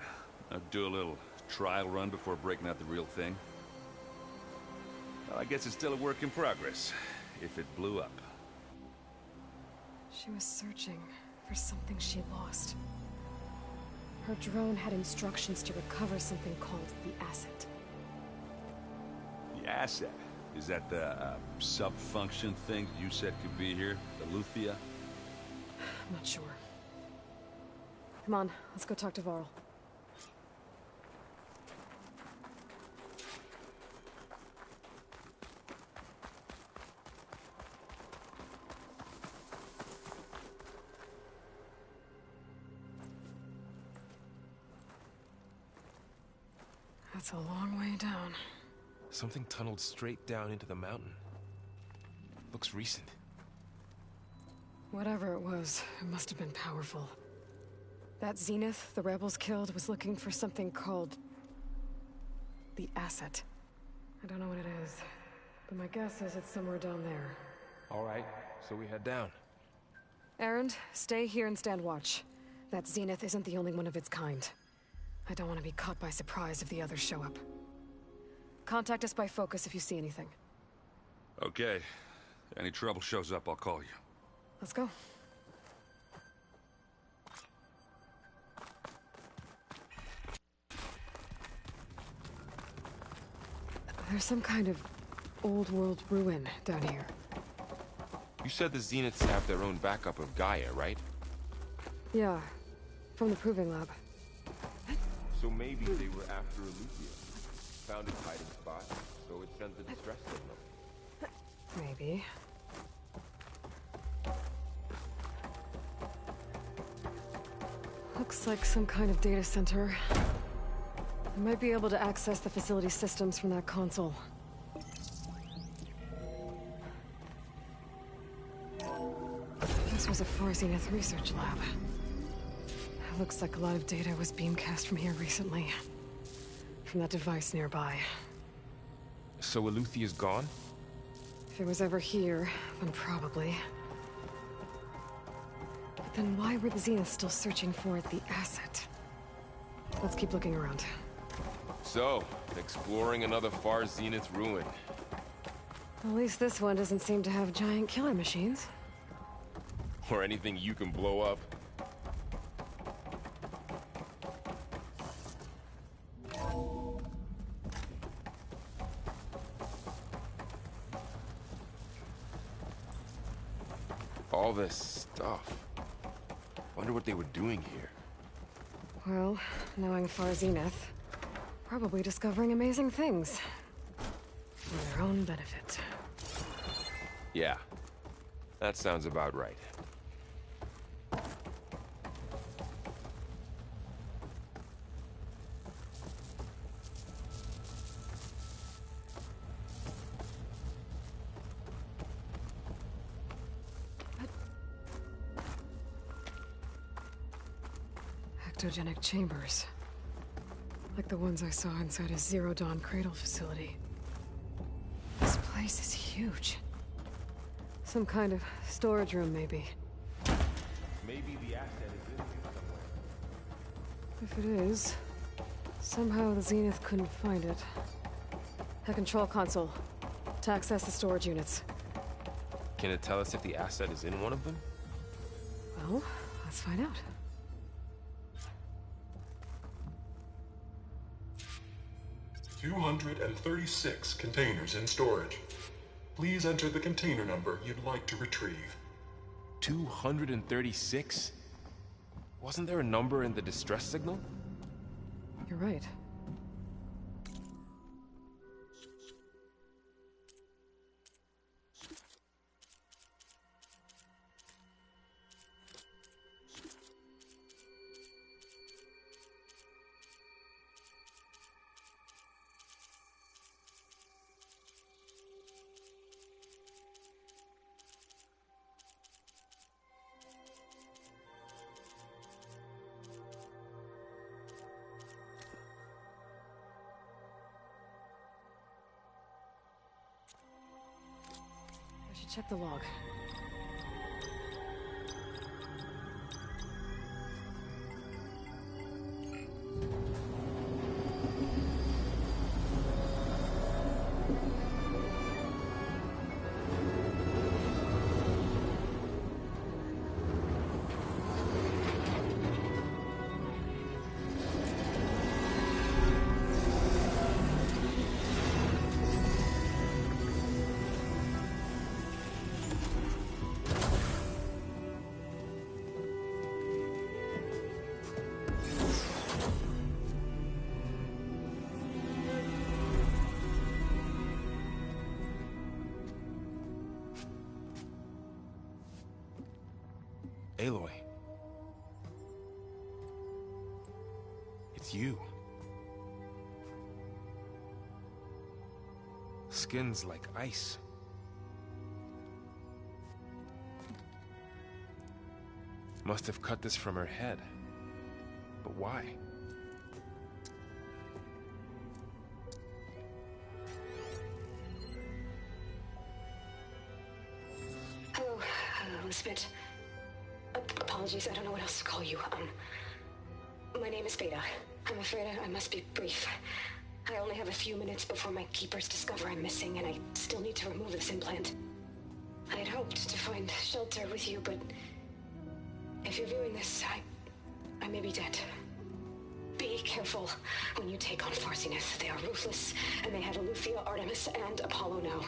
Do a little trial run before breaking out the real thing. Well, I guess it's still a work in progress, if it blew up. She was searching for something she lost. Her drone had instructions to recover something called the Asset. The Asset? Is that the sub-function thing you said could be here? The Luthia? I'm not sure. Come on, let's go talk to Varl. That's a long way down. Something tunneled straight down into the mountain. Looks recent. Whatever it was, it must have been powerful. That Zenith the rebels killed was looking for something called the Asset. I don't know what it is, but my guess is it's somewhere down there. All right, so we head down. Erend, stay here and stand watch. That Zenith isn't the only one of its kind. I don't want to be caught by surprise if the others show up. Contact us by focus if you see anything. Okay. Any trouble shows up, I'll call you. Let's go. There's some kind of old world ruin down here. You said the Zeniths have their own backup of Gaia, right? Yeah, from the Proving Lab. So maybe they were after Eleuthia. Found its hiding spot, so it sent the distress signal. Maybe. Looks like some kind of data center. I might be able to access the facility systems from that console. This was a Far Zenith research lab. It looks like a lot of data was beamcast from here recently. From that device nearby. So Eleuthia's gone? If it was ever here, then probably. But then why were the Zeniths still searching for the Asset? Let's keep looking around. So, exploring another Far Zenith ruin. At least this one doesn't seem to have giant killer machines. Or anything you can blow up. All this stuff. Wonder what they were doing here. Well, knowing Far Zenith, probably discovering amazing things. For their own benefit. Yeah, that sounds about right. Ectogenic chambers. Like the ones I saw inside a Zero Dawn cradle facility. This place is huge. Some kind of storage room, maybe. Maybe the asset is in here somewhere. If it is, somehow the Zenith couldn't find it. A control console. To access the storage units. Can it tell us if the asset is in one of them? Well, let's find out. $236 containers in storage. Please enter the container number you'd like to retrieve. 236? Wasn't there a number in the distress signal? You're right. Check the log. Aloy. It's you. Skin's like ice. Must have cut this from her head. But why? Hello, Elizabeth. Apologies, I don't know what else to call you. My name is Beta. I'm afraid I must be brief. I only have a few minutes before my keepers discover I'm missing, and I still need to remove this implant. I had hoped to find shelter with you, but if you're viewing this, I may be dead. Be careful when you take on Far Zenith. They are ruthless, and they have Eleuthia, Artemis, and Apollo now.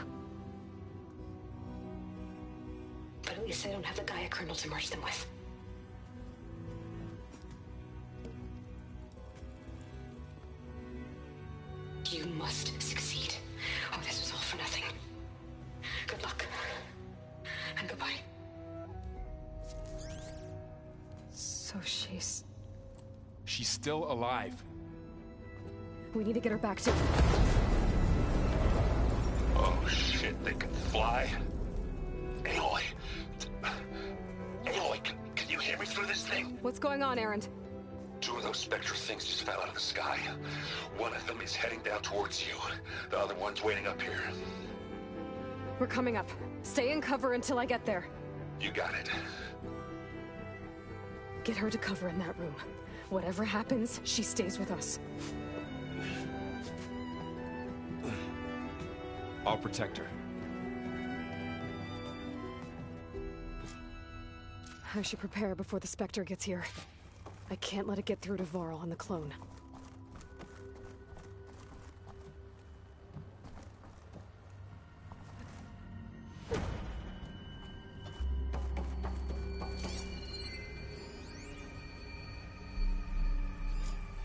But at least I don't have the Gaia kernel to merge them with. You must succeed, or this was all for nothing. Good luck. And goodbye. So she's still alive. We need to get her back to... Oh shit, they can fly? Aloy. Aloy, can you hear me through this thing? What's going on, Erend? Two of those Spectre things just fell out of the sky. One of them is heading down towards you. The other one's waiting up here. We're coming up. Stay in cover until I get there. You got it. Get her to cover in that room. Whatever happens, she stays with us. I'll protect her. I should prepare before the Spectre gets here. I can't let it get through to Varl and the clone.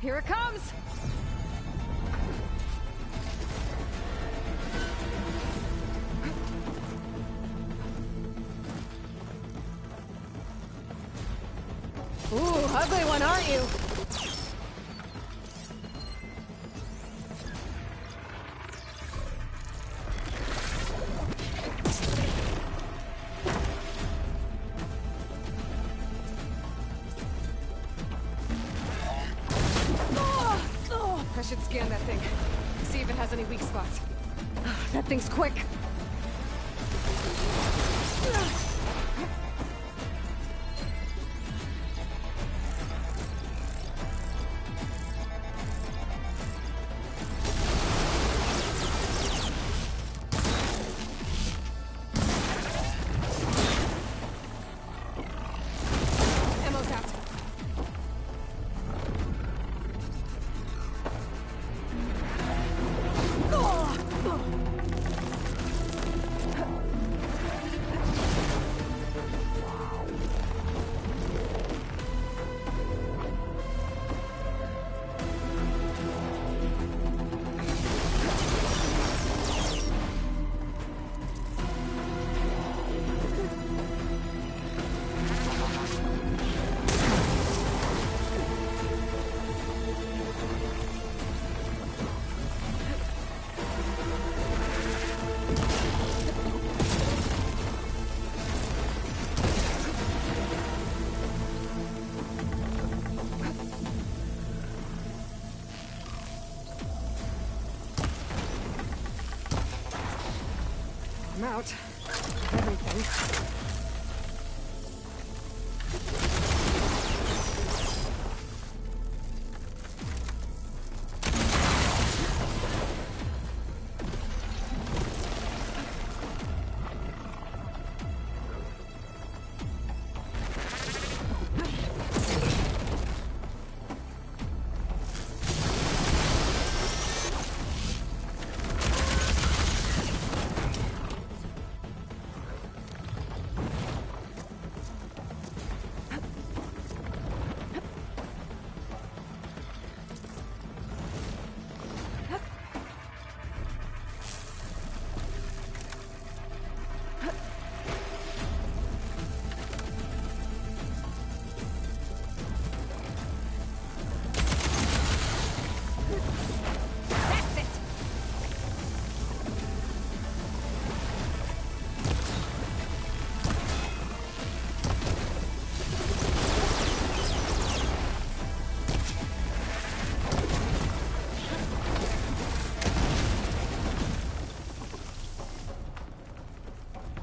Here it comes! Ooh, ugly one, aren't you? I should scan that thing. See if it has any weak spots. That thing's quick.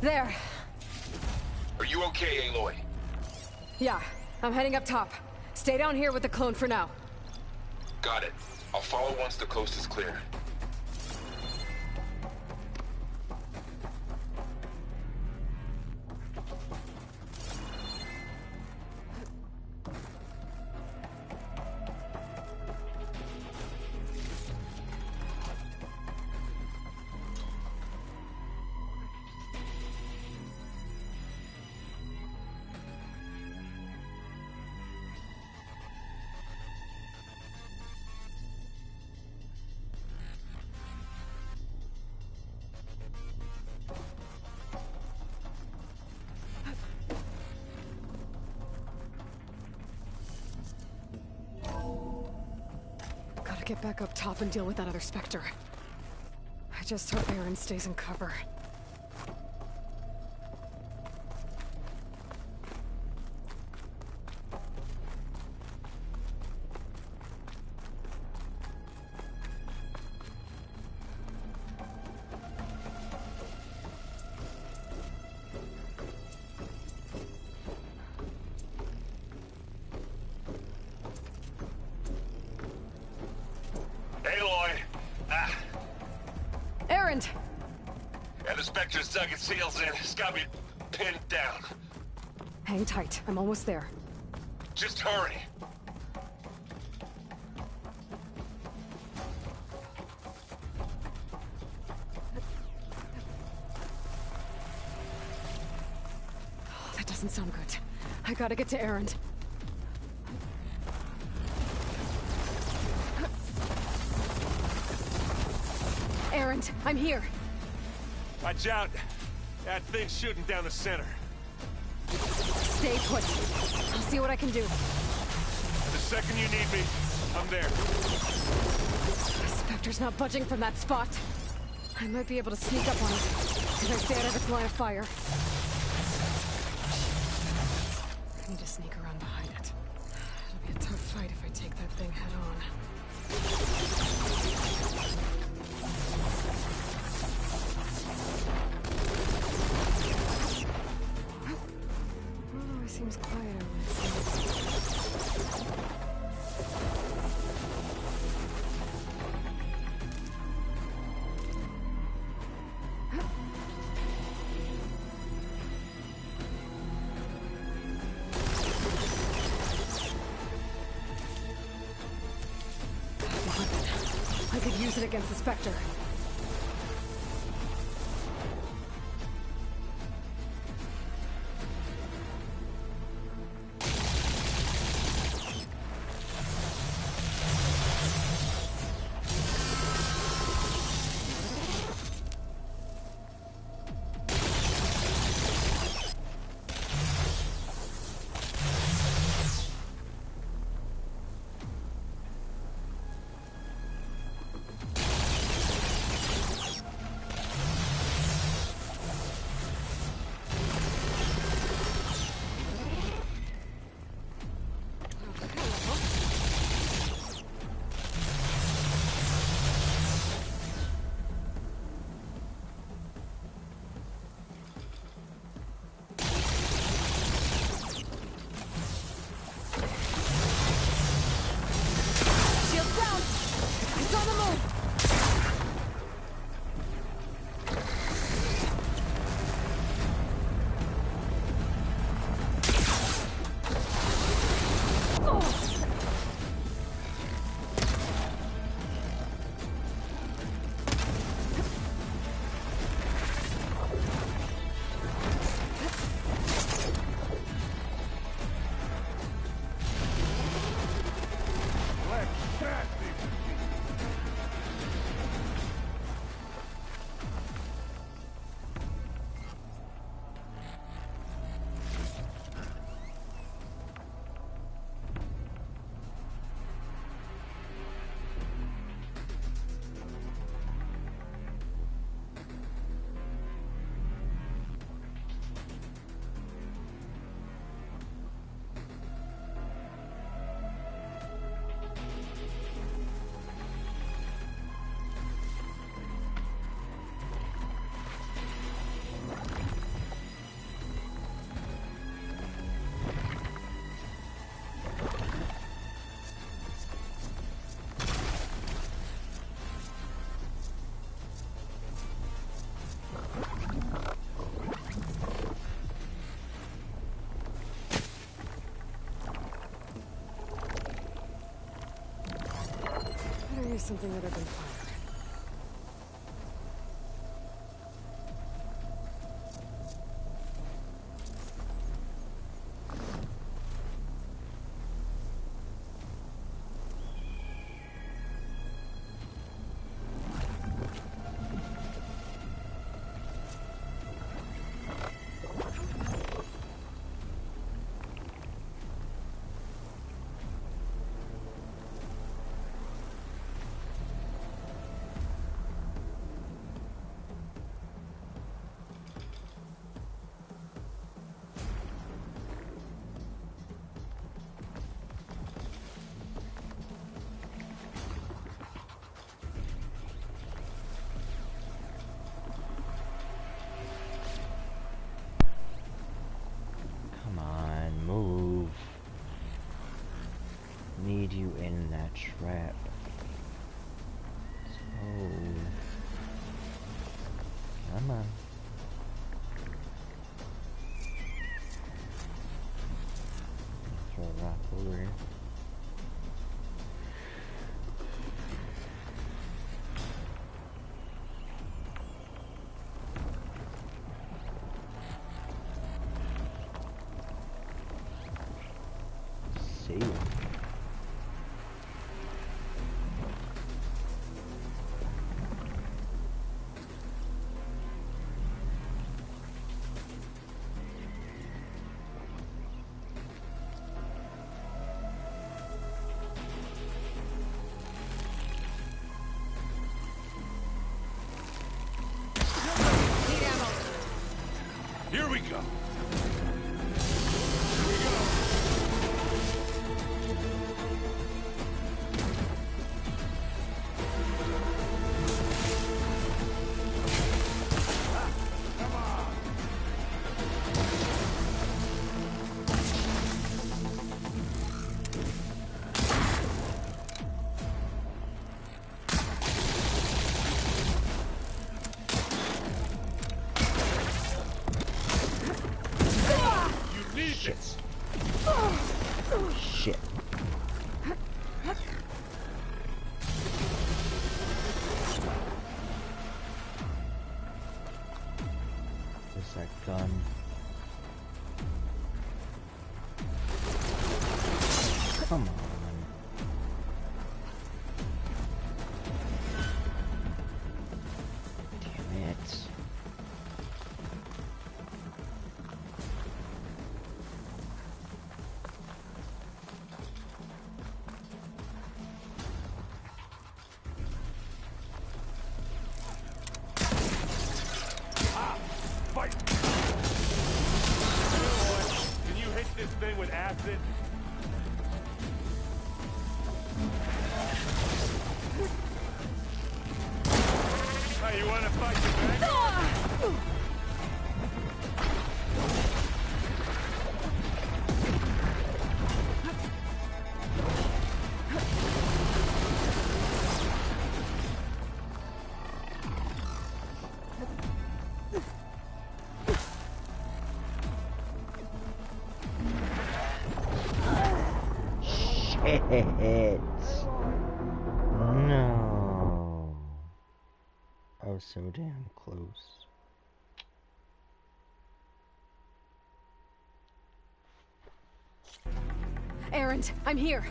There. Are you okay, Aloy? Yeah, I'm heading up top. Stay down here with the clone for now. Got it. I'll follow once the coast is clear. Get back up top and deal with that other Spectre. I just hope Aaron stays in cover. Dug its heels in. It's got me pinned down. Hang tight. I'm almost there. Just hurry. Oh, that doesn't sound good. I gotta get to Aaron. Aaron, I'm here. Watch out. That thing's shooting down the center. Stay put. I'll see what I can do. The second you need me, I'm there. The Spectre's not budging from that spot. I might be able to sneak up on it, if I stay out of its line of fire. I need to sneak around behind it. It'll be a tough fight if I take that thing head on. Seems quiet. I could use it against the Spectre. something other than fire. Need you in that trap. So, come on. Throw a rock over here. See ya. Here we go. Shit. Where's that gun? Come on. Damn it. Fight! Can you hit this thing with acid? Hey, you wanna fight your back? Shit. No. I was so damn close. Erend, I'm here.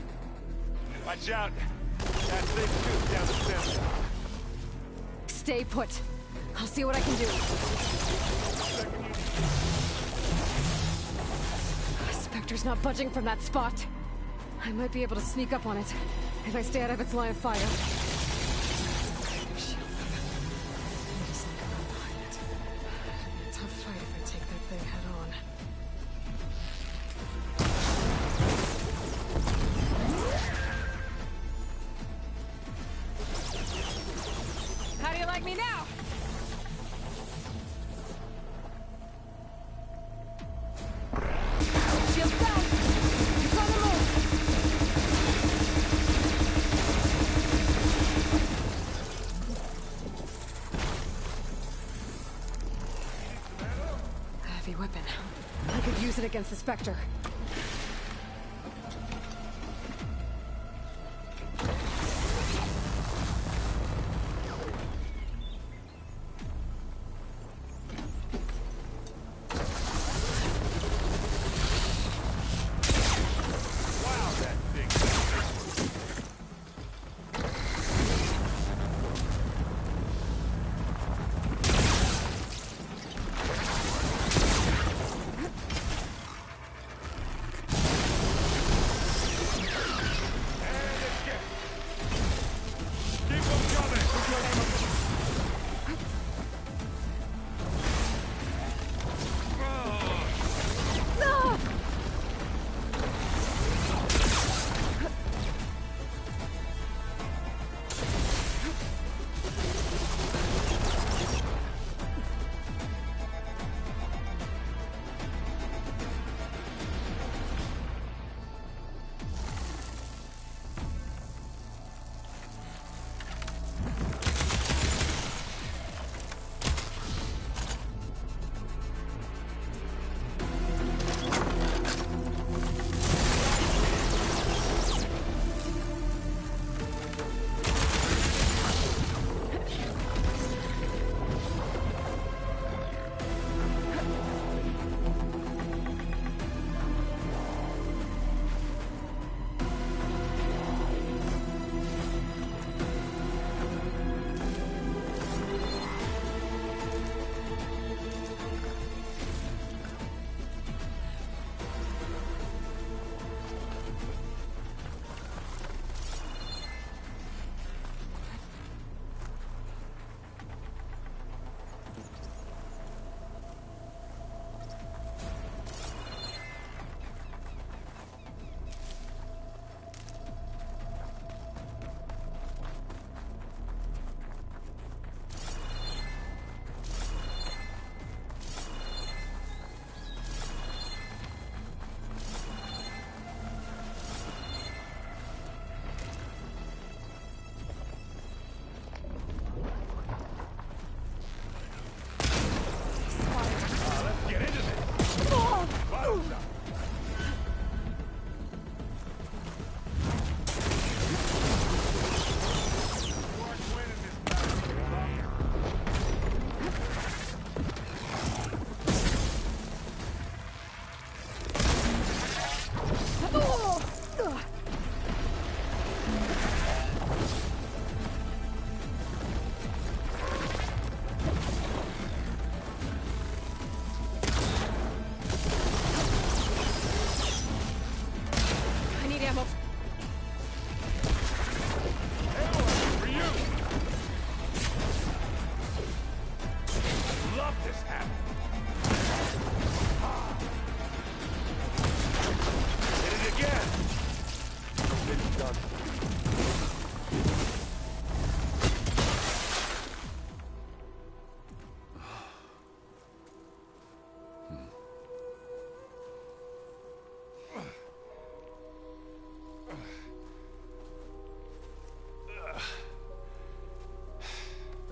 Watch out. That thing's too down the center. Stay put. I'll see what I can do. Spectre's not budging from that spot. I might be able to sneak up on it if I stay out of its line of fire. Tough fight if I take that thing head on. How do you like me now? Shields down! It's on the move! Heavy weapon. I could use it against the Spectre.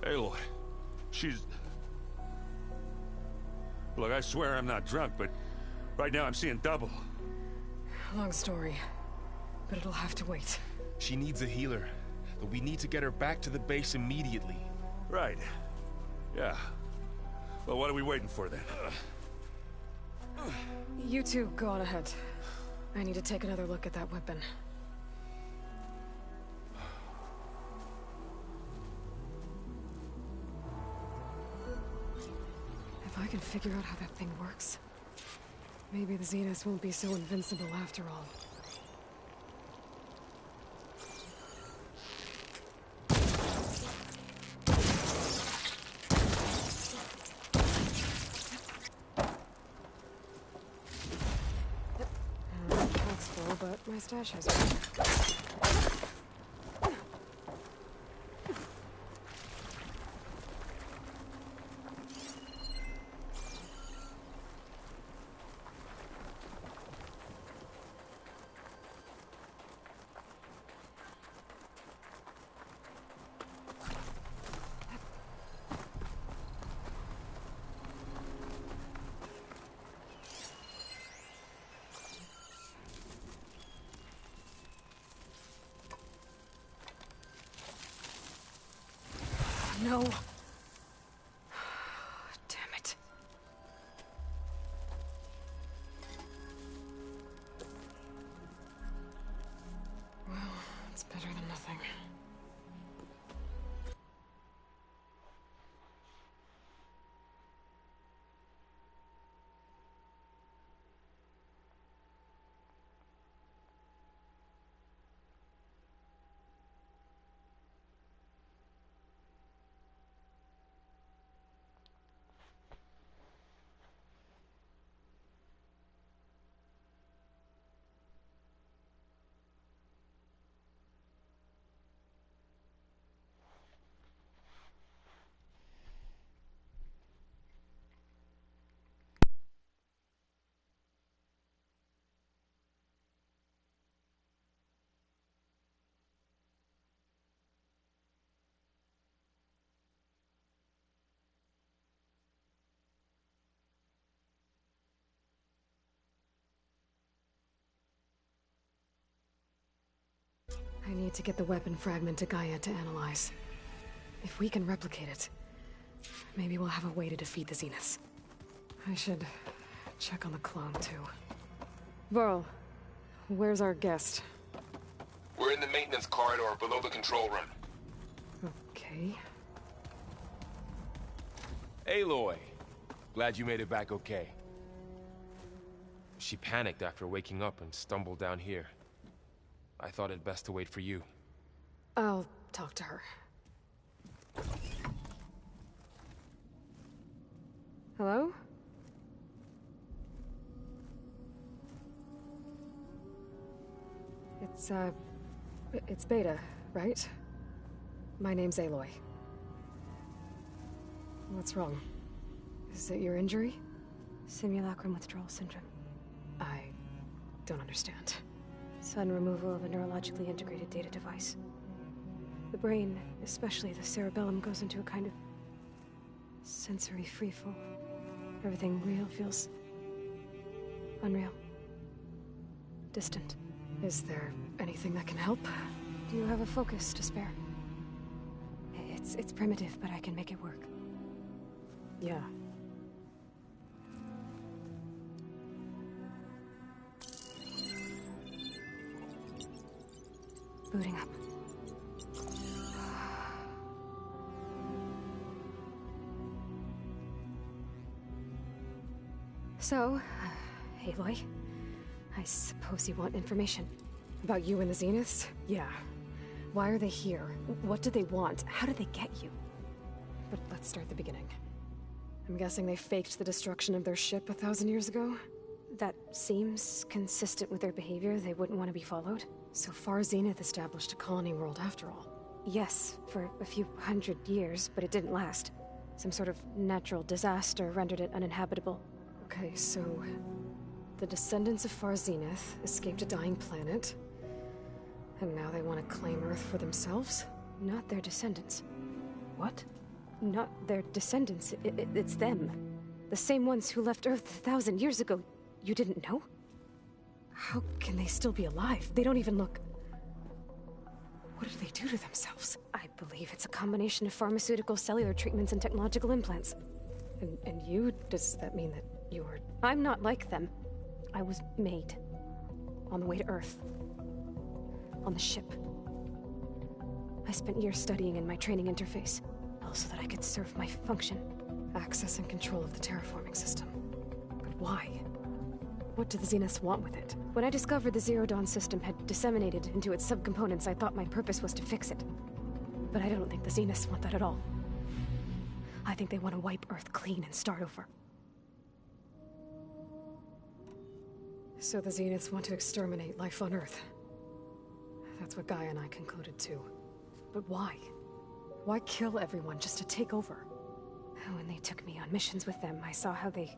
Aloy, she's... Look, I swear I'm not drunk, but right now I'm seeing double. Long story, but it'll have to wait. She needs a healer, but we need to get her back to the base immediately. Right. Yeah. Well, what are we waiting for then? You two, go on ahead. I need to take another look at that weapon. If I can figure out how that thing works, maybe the Zeniths won't be so invincible after all. That's full, but my stash has one. No. Damn it. Well, it's better than nothing. I need to get the weapon fragment to Gaia to analyze. If we can replicate it, maybe we'll have a way to defeat the Zeniths. I should check on the clone, too. Varl, where's our guest? We're in the maintenance corridor below the control room. Okay. Aloy! Glad you made it back okay. She panicked after waking up and stumbled down here. I thought it best to wait for you. I'll talk to her. Hello? It's Beta, right? My name's Aloy. What's wrong? Is it your injury? Simulacrum withdrawal syndrome. I don't understand. Sudden removal of a neurologically integrated data device. The brain, especially the cerebellum, goes into a kind of sensory freefall. Everything real feels Unreal. Distant. Is there anything that can help? Do you have a focus to spare? It's primitive, but I can make it work. Yeah. Booting up. So, Aloy, I suppose you want information. About you and the Zeniths? Yeah. Why are they here? What do they want? How did they get you? But let's start at the beginning. I'm guessing they faked the destruction of their ship 1,000 years ago? That seems consistent with their behavior. They wouldn't want to be followed. So Far Zenith established a colony world after all. Yes, for a few hundred years, but it didn't last. Some sort of natural disaster rendered it uninhabitable. Okay, so the descendants of Far Zenith escaped a dying planet, and now they want to claim Earth for themselves? Not their descendants. What? Not their descendants. It's them. The same ones who left Earth 1,000 years ago. You didn't know? How can they still be alive? They don't even look... What did they do to themselves? I believe it's a combination of pharmaceutical, cellular treatments, and technological implants. And you? Does that mean that you're... I'm not like them. I was made. On the way to Earth. On the ship. I spent years studying in my training interface, all so that I could serve my function. Access and control of the terraforming system. But why? What do the Zeniths want with it? When I discovered the Zero Dawn system had disseminated into its subcomponents, I thought my purpose was to fix it. But I don't think the Zeniths want that at all. I think they want to wipe Earth clean and start over. So the Zeniths want to exterminate life on Earth. That's what Gaia and I concluded too. But why? Why kill everyone just to take over? When they took me on missions with them, I saw how they...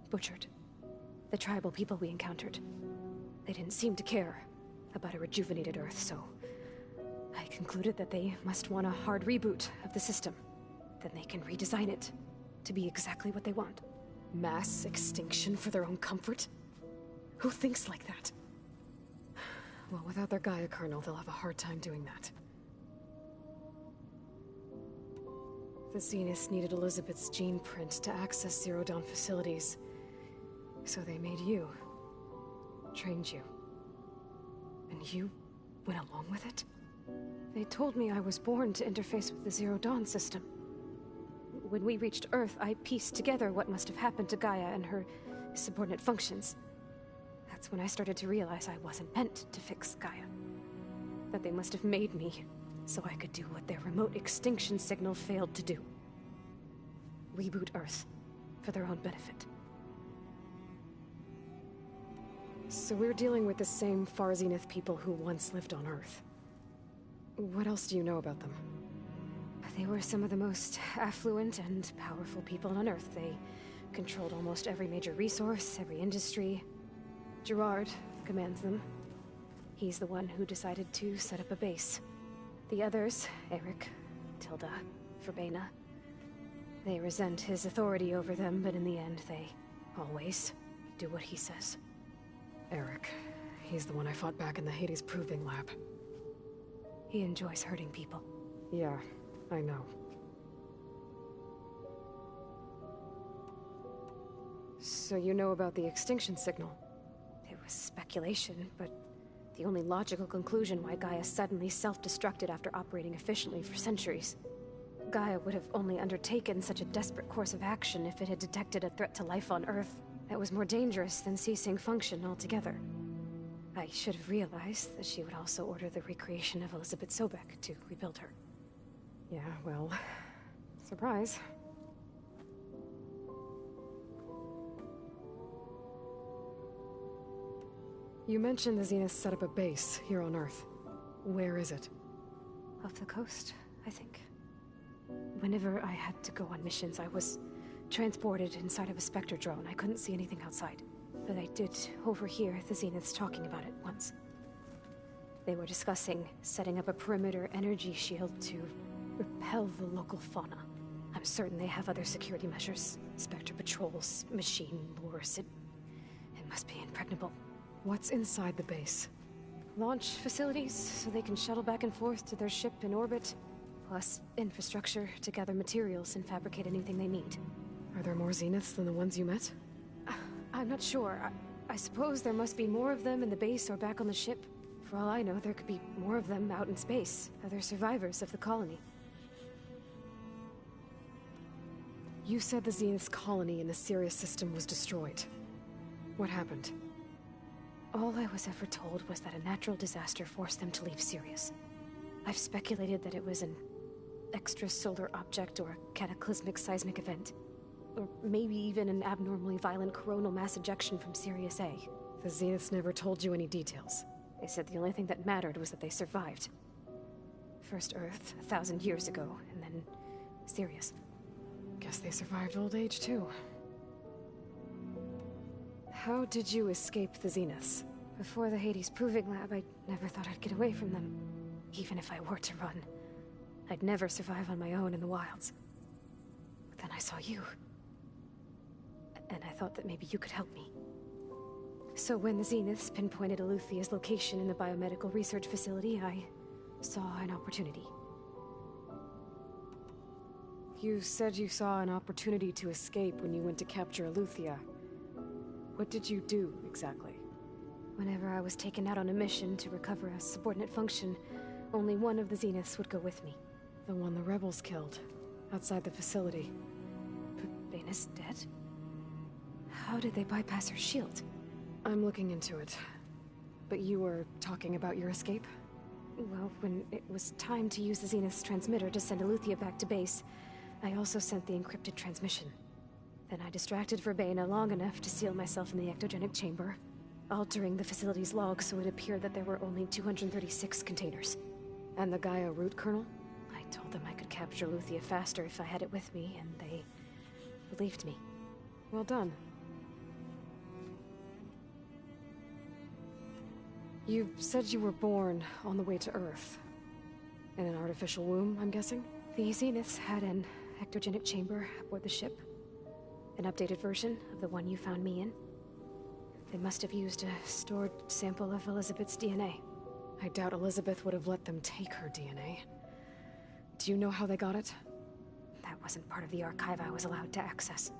butchered the tribal people we encountered. They didn't seem to care about a rejuvenated Earth, so... I concluded that they must want a hard reboot of the system. Then they can redesign it to be exactly what they want. Mass extinction for their own comfort? Who thinks like that? Well, without their Gaia kernel, they'll have a hard time doing that. The Zeniths needed Elizabeth's gene print to access Zero Dawn facilities. So they made you. Trained you. And you went along with it? They told me I was born to interface with the Zero Dawn system. When we reached Earth, I pieced together what must have happened to Gaia and her subordinate functions. That's when I started to realize I wasn't meant to fix Gaia. That they must have made me so I could do what their remote extinction signal failed to do. Reboot Earth for their own benefit. So we're dealing with the same Far Zenith people who once lived on Earth. What else do you know about them? They were some of the most affluent and powerful people on Earth. They controlled almost every major resource, every industry. Gerard commands them. He's the one who decided to set up a base. The others, Eric, Tilda, Verbena, they resent his authority over them, but in the end, they always do what he says. Eric. He's the one I fought back in the Hades Proving Lab. He enjoys hurting people. Yeah, I know. So you know about the extinction signal? It was speculation, but the only logical conclusion why Gaia suddenly self-destructed after operating efficiently for centuries. Gaia would have only undertaken such a desperate course of action if it had detected a threat to life on Earth that was more dangerous than ceasing function altogether. I should have realized that she would also order the recreation of Elizabeth Sobek to rebuild her. Yeah, well, surprise. You mentioned the Zeniths set up a base here on Earth. Where is it? Off the coast, I think. Whenever I had to go on missions, I was transported inside of a Spectre drone. I couldn't see anything outside. But I did overhear the Zeniths talking about it once. They were discussing setting up a perimeter energy shield to repel the local fauna. I'm certain they have other security measures. Spectre patrols, machine lures. Must be impregnable. What's inside the base? Launch facilities, so they can shuttle back and forth to their ship in orbit. Plus, infrastructure to gather materials and fabricate anything they need. Are there more Zeniths than the ones you met? I'm not sure. I suppose there must be more of them in the base or back on the ship. For all I know, there could be more of them out in space. Other survivors of the colony. You said the Zenith's colony in the Sirius system was destroyed. What happened? All I was ever told was that a natural disaster forced them to leave Sirius. I've speculated that it was an extrasolar object or a cataclysmic seismic event. Or maybe even an abnormally violent coronal mass ejection from Sirius A. The Zeniths never told you any details. They said the only thing that mattered was that they survived. First Earth, 1,000 years ago, and then Sirius. Guess they survived old age, too. How did you escape the Zeniths? Before the Hades Proving Lab, I never thought I'd get away from them. Even if I were to run. I'd never survive on my own in the wilds. But then I saw you. And I thought that maybe you could help me. So when the Zeniths pinpointed Eluthia's location in the biomedical research facility, I saw an opportunity. You said you saw an opportunity to escape when you went to capture Eluthia. What did you do, exactly? Whenever I was taken out on a mission to recover a subordinate function, only one of the Zeniths would go with me. The one the rebels killed, outside the facility. But Baina's dead? How did they bypass her shield? I'm looking into it. But you were talking about your escape? Well, when it was time to use the Zenith's transmitter to send Eluthia back to base, I also sent the encrypted transmission. Then I distracted Verbena long enough to seal myself in the ectogenic chamber, altering the facility's log so it appeared that there were only 236 containers. And the Gaia root kernel? I told them I could capture Eluthia faster if I had it with me, and they believed me. Well done. You said you were born on the way to Earth. In an artificial womb, I'm guessing? The Zeniths had an ectogenic chamber aboard the ship. An updated version of the one you found me in. They must have used a stored sample of Elizabeth's DNA. I doubt Elizabeth would have let them take her DNA. Do you know how they got it? That wasn't part of the archive I was allowed to access.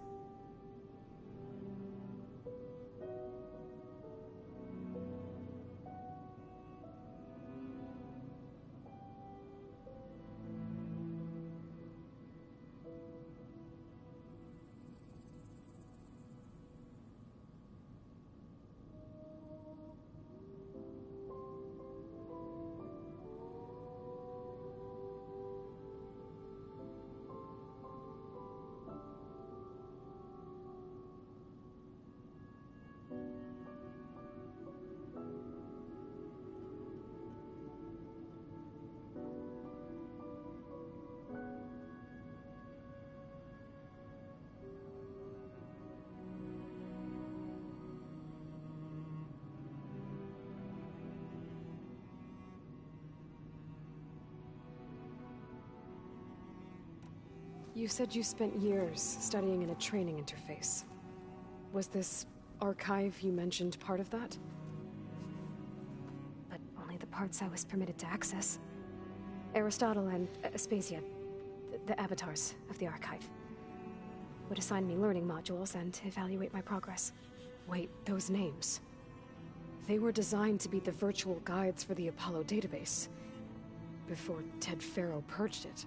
You said you spent years studying in a training interface. Was this archive you mentioned part of that? But only the parts I was permitted to access. Aristotle and Aspasia, the avatars of the archive, would assign me learning modules and evaluate my progress. Wait, those names. They were designed to be the virtual guides for the Apollo database, before Ted Faro purged it.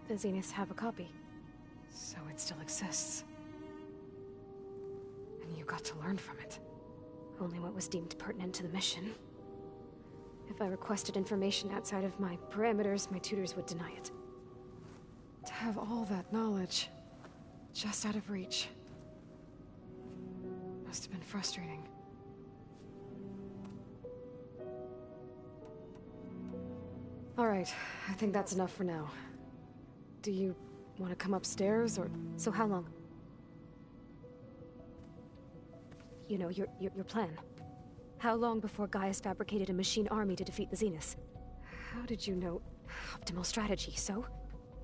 The Zeniths have a copy. So it still exists. And you got to learn from it. Only what was deemed pertinent to the mission. If I requested information outside of my parameters, my tutors would deny it. To have all that knowledge, just out of reach. Must have been frustrating. All right, I think that's enough for now. Do you want to come upstairs, or...? So how long? You know, your plan. How long before Gaius fabricated a machine army to defeat the Zeniths? How did you know? Optimal strategy, so?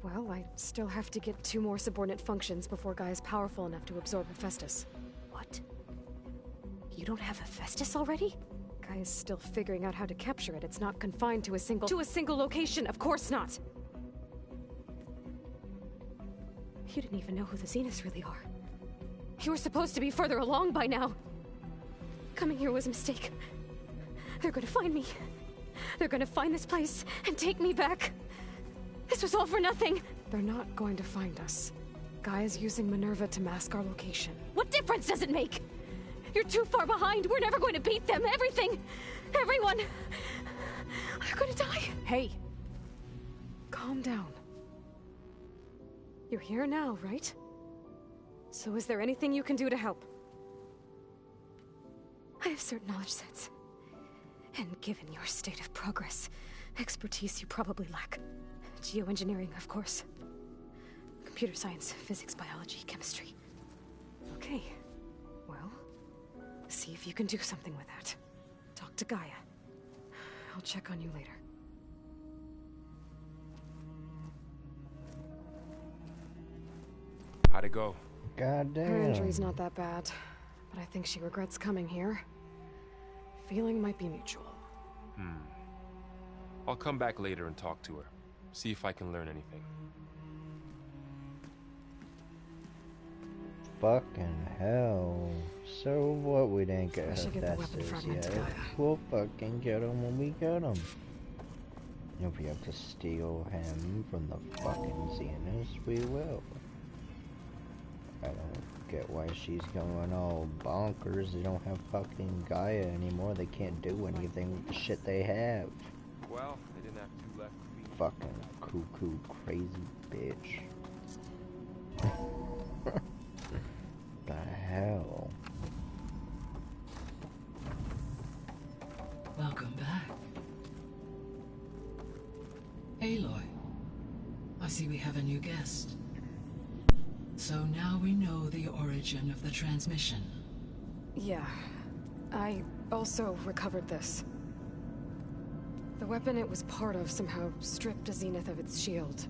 Well, I still have to get 2 more subordinate functions before Gaia's powerful enough to absorb Hephaestus. What? You don't have Hephaestus already? Gaia's still figuring out how to capture it. It's not confined to a single location. Of course not. You didn't even know who the Zeniths really are. You were supposed to be further along by now. Coming here was a mistake. They're gonna find me. They're gonna find this place and take me back. This was all for nothing. They're not going to find us. Gaia's using Minerva to mask our location. What difference does it make? You're too far behind. We're never going to beat them. Everything, everyone, they're gonna die. Hey, calm down. You're here now, right? So is there anything you can do to help? I have certain knowledge sets. And given your state of progress, expertise you probably lack. Geoengineering, of course. Computer science, physics, biology, chemistry. Okay. Well, see if you can do something with that. Talk to Gaia. I'll check on you later. How'd it go? Goddamn. Her injury's not that bad, but I think she regrets coming here. Feeling might be mutual. I'll come back later and talk to her. See if I can learn anything. Fucking hell. So what, we didn't get I should get the weapon Hephaestus fragment to yet. Gaia. We'll fucking get him when we get him. If we have to steal him from the fucking Zeniths, we will. I don't get why she's going all bonkers. They don't have fucking Gaia anymore. They can't do anything with the shit they have. Well, they didn't have two left to be. Fucking cuckoo crazy bitch. The hell? Welcome back. Aloy, I see we have a new guest. So now we know the origin of the transmission. Yeah. I also recovered this. The weapon it was part of somehow stripped a Zenith of its shield,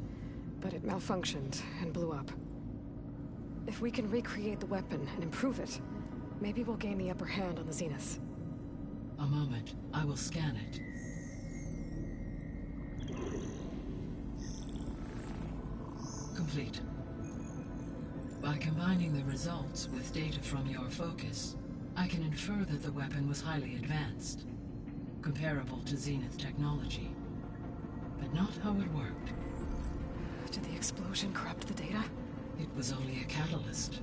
but it malfunctioned and blew up. If we can recreate the weapon and improve it, maybe we'll gain the upper hand on the Zeniths. A moment, I will scan it. Complete. By combining the results with data from your focus, I can infer that the weapon was highly advanced, comparable to Zenith technology, but not how it worked. Did the explosion corrupt the data? It was only a catalyst.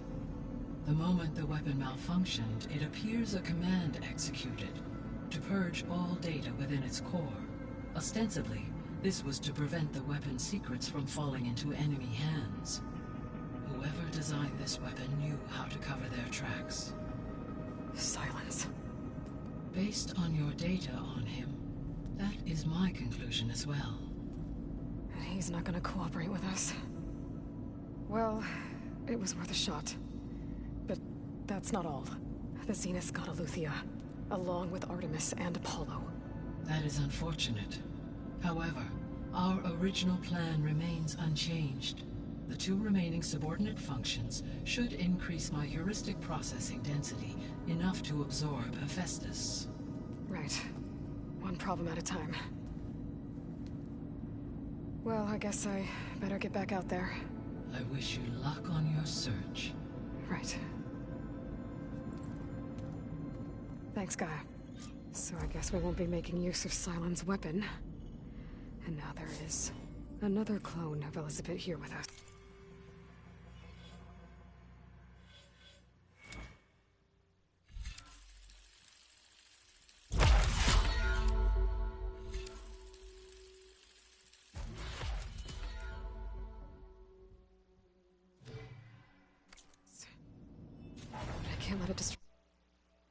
The moment the weapon malfunctioned, it appears a command executed to purge all data within its core. Ostensibly, this was to prevent the weapon's secrets from falling into enemy hands. Whoever designed this weapon knew how to cover their tracks. Silence. Based on your data on him, that is my conclusion as well. And he's not gonna cooperate with us. Well, it was worth a shot. But that's not all. The Zeniths got Eleuthia, along with Artemis and Apollo. That is unfortunate. However, our original plan remains unchanged. The two remaining subordinate functions should increase my heuristic processing density enough to absorb Hephaestus. Right. One problem at a time. Well, I guess I better get back out there. I wish you luck on your search. Right. Thanks, Gaia. So I guess we won't be making use of Cylon's weapon. And now there is another clone of Elizabeth here with us.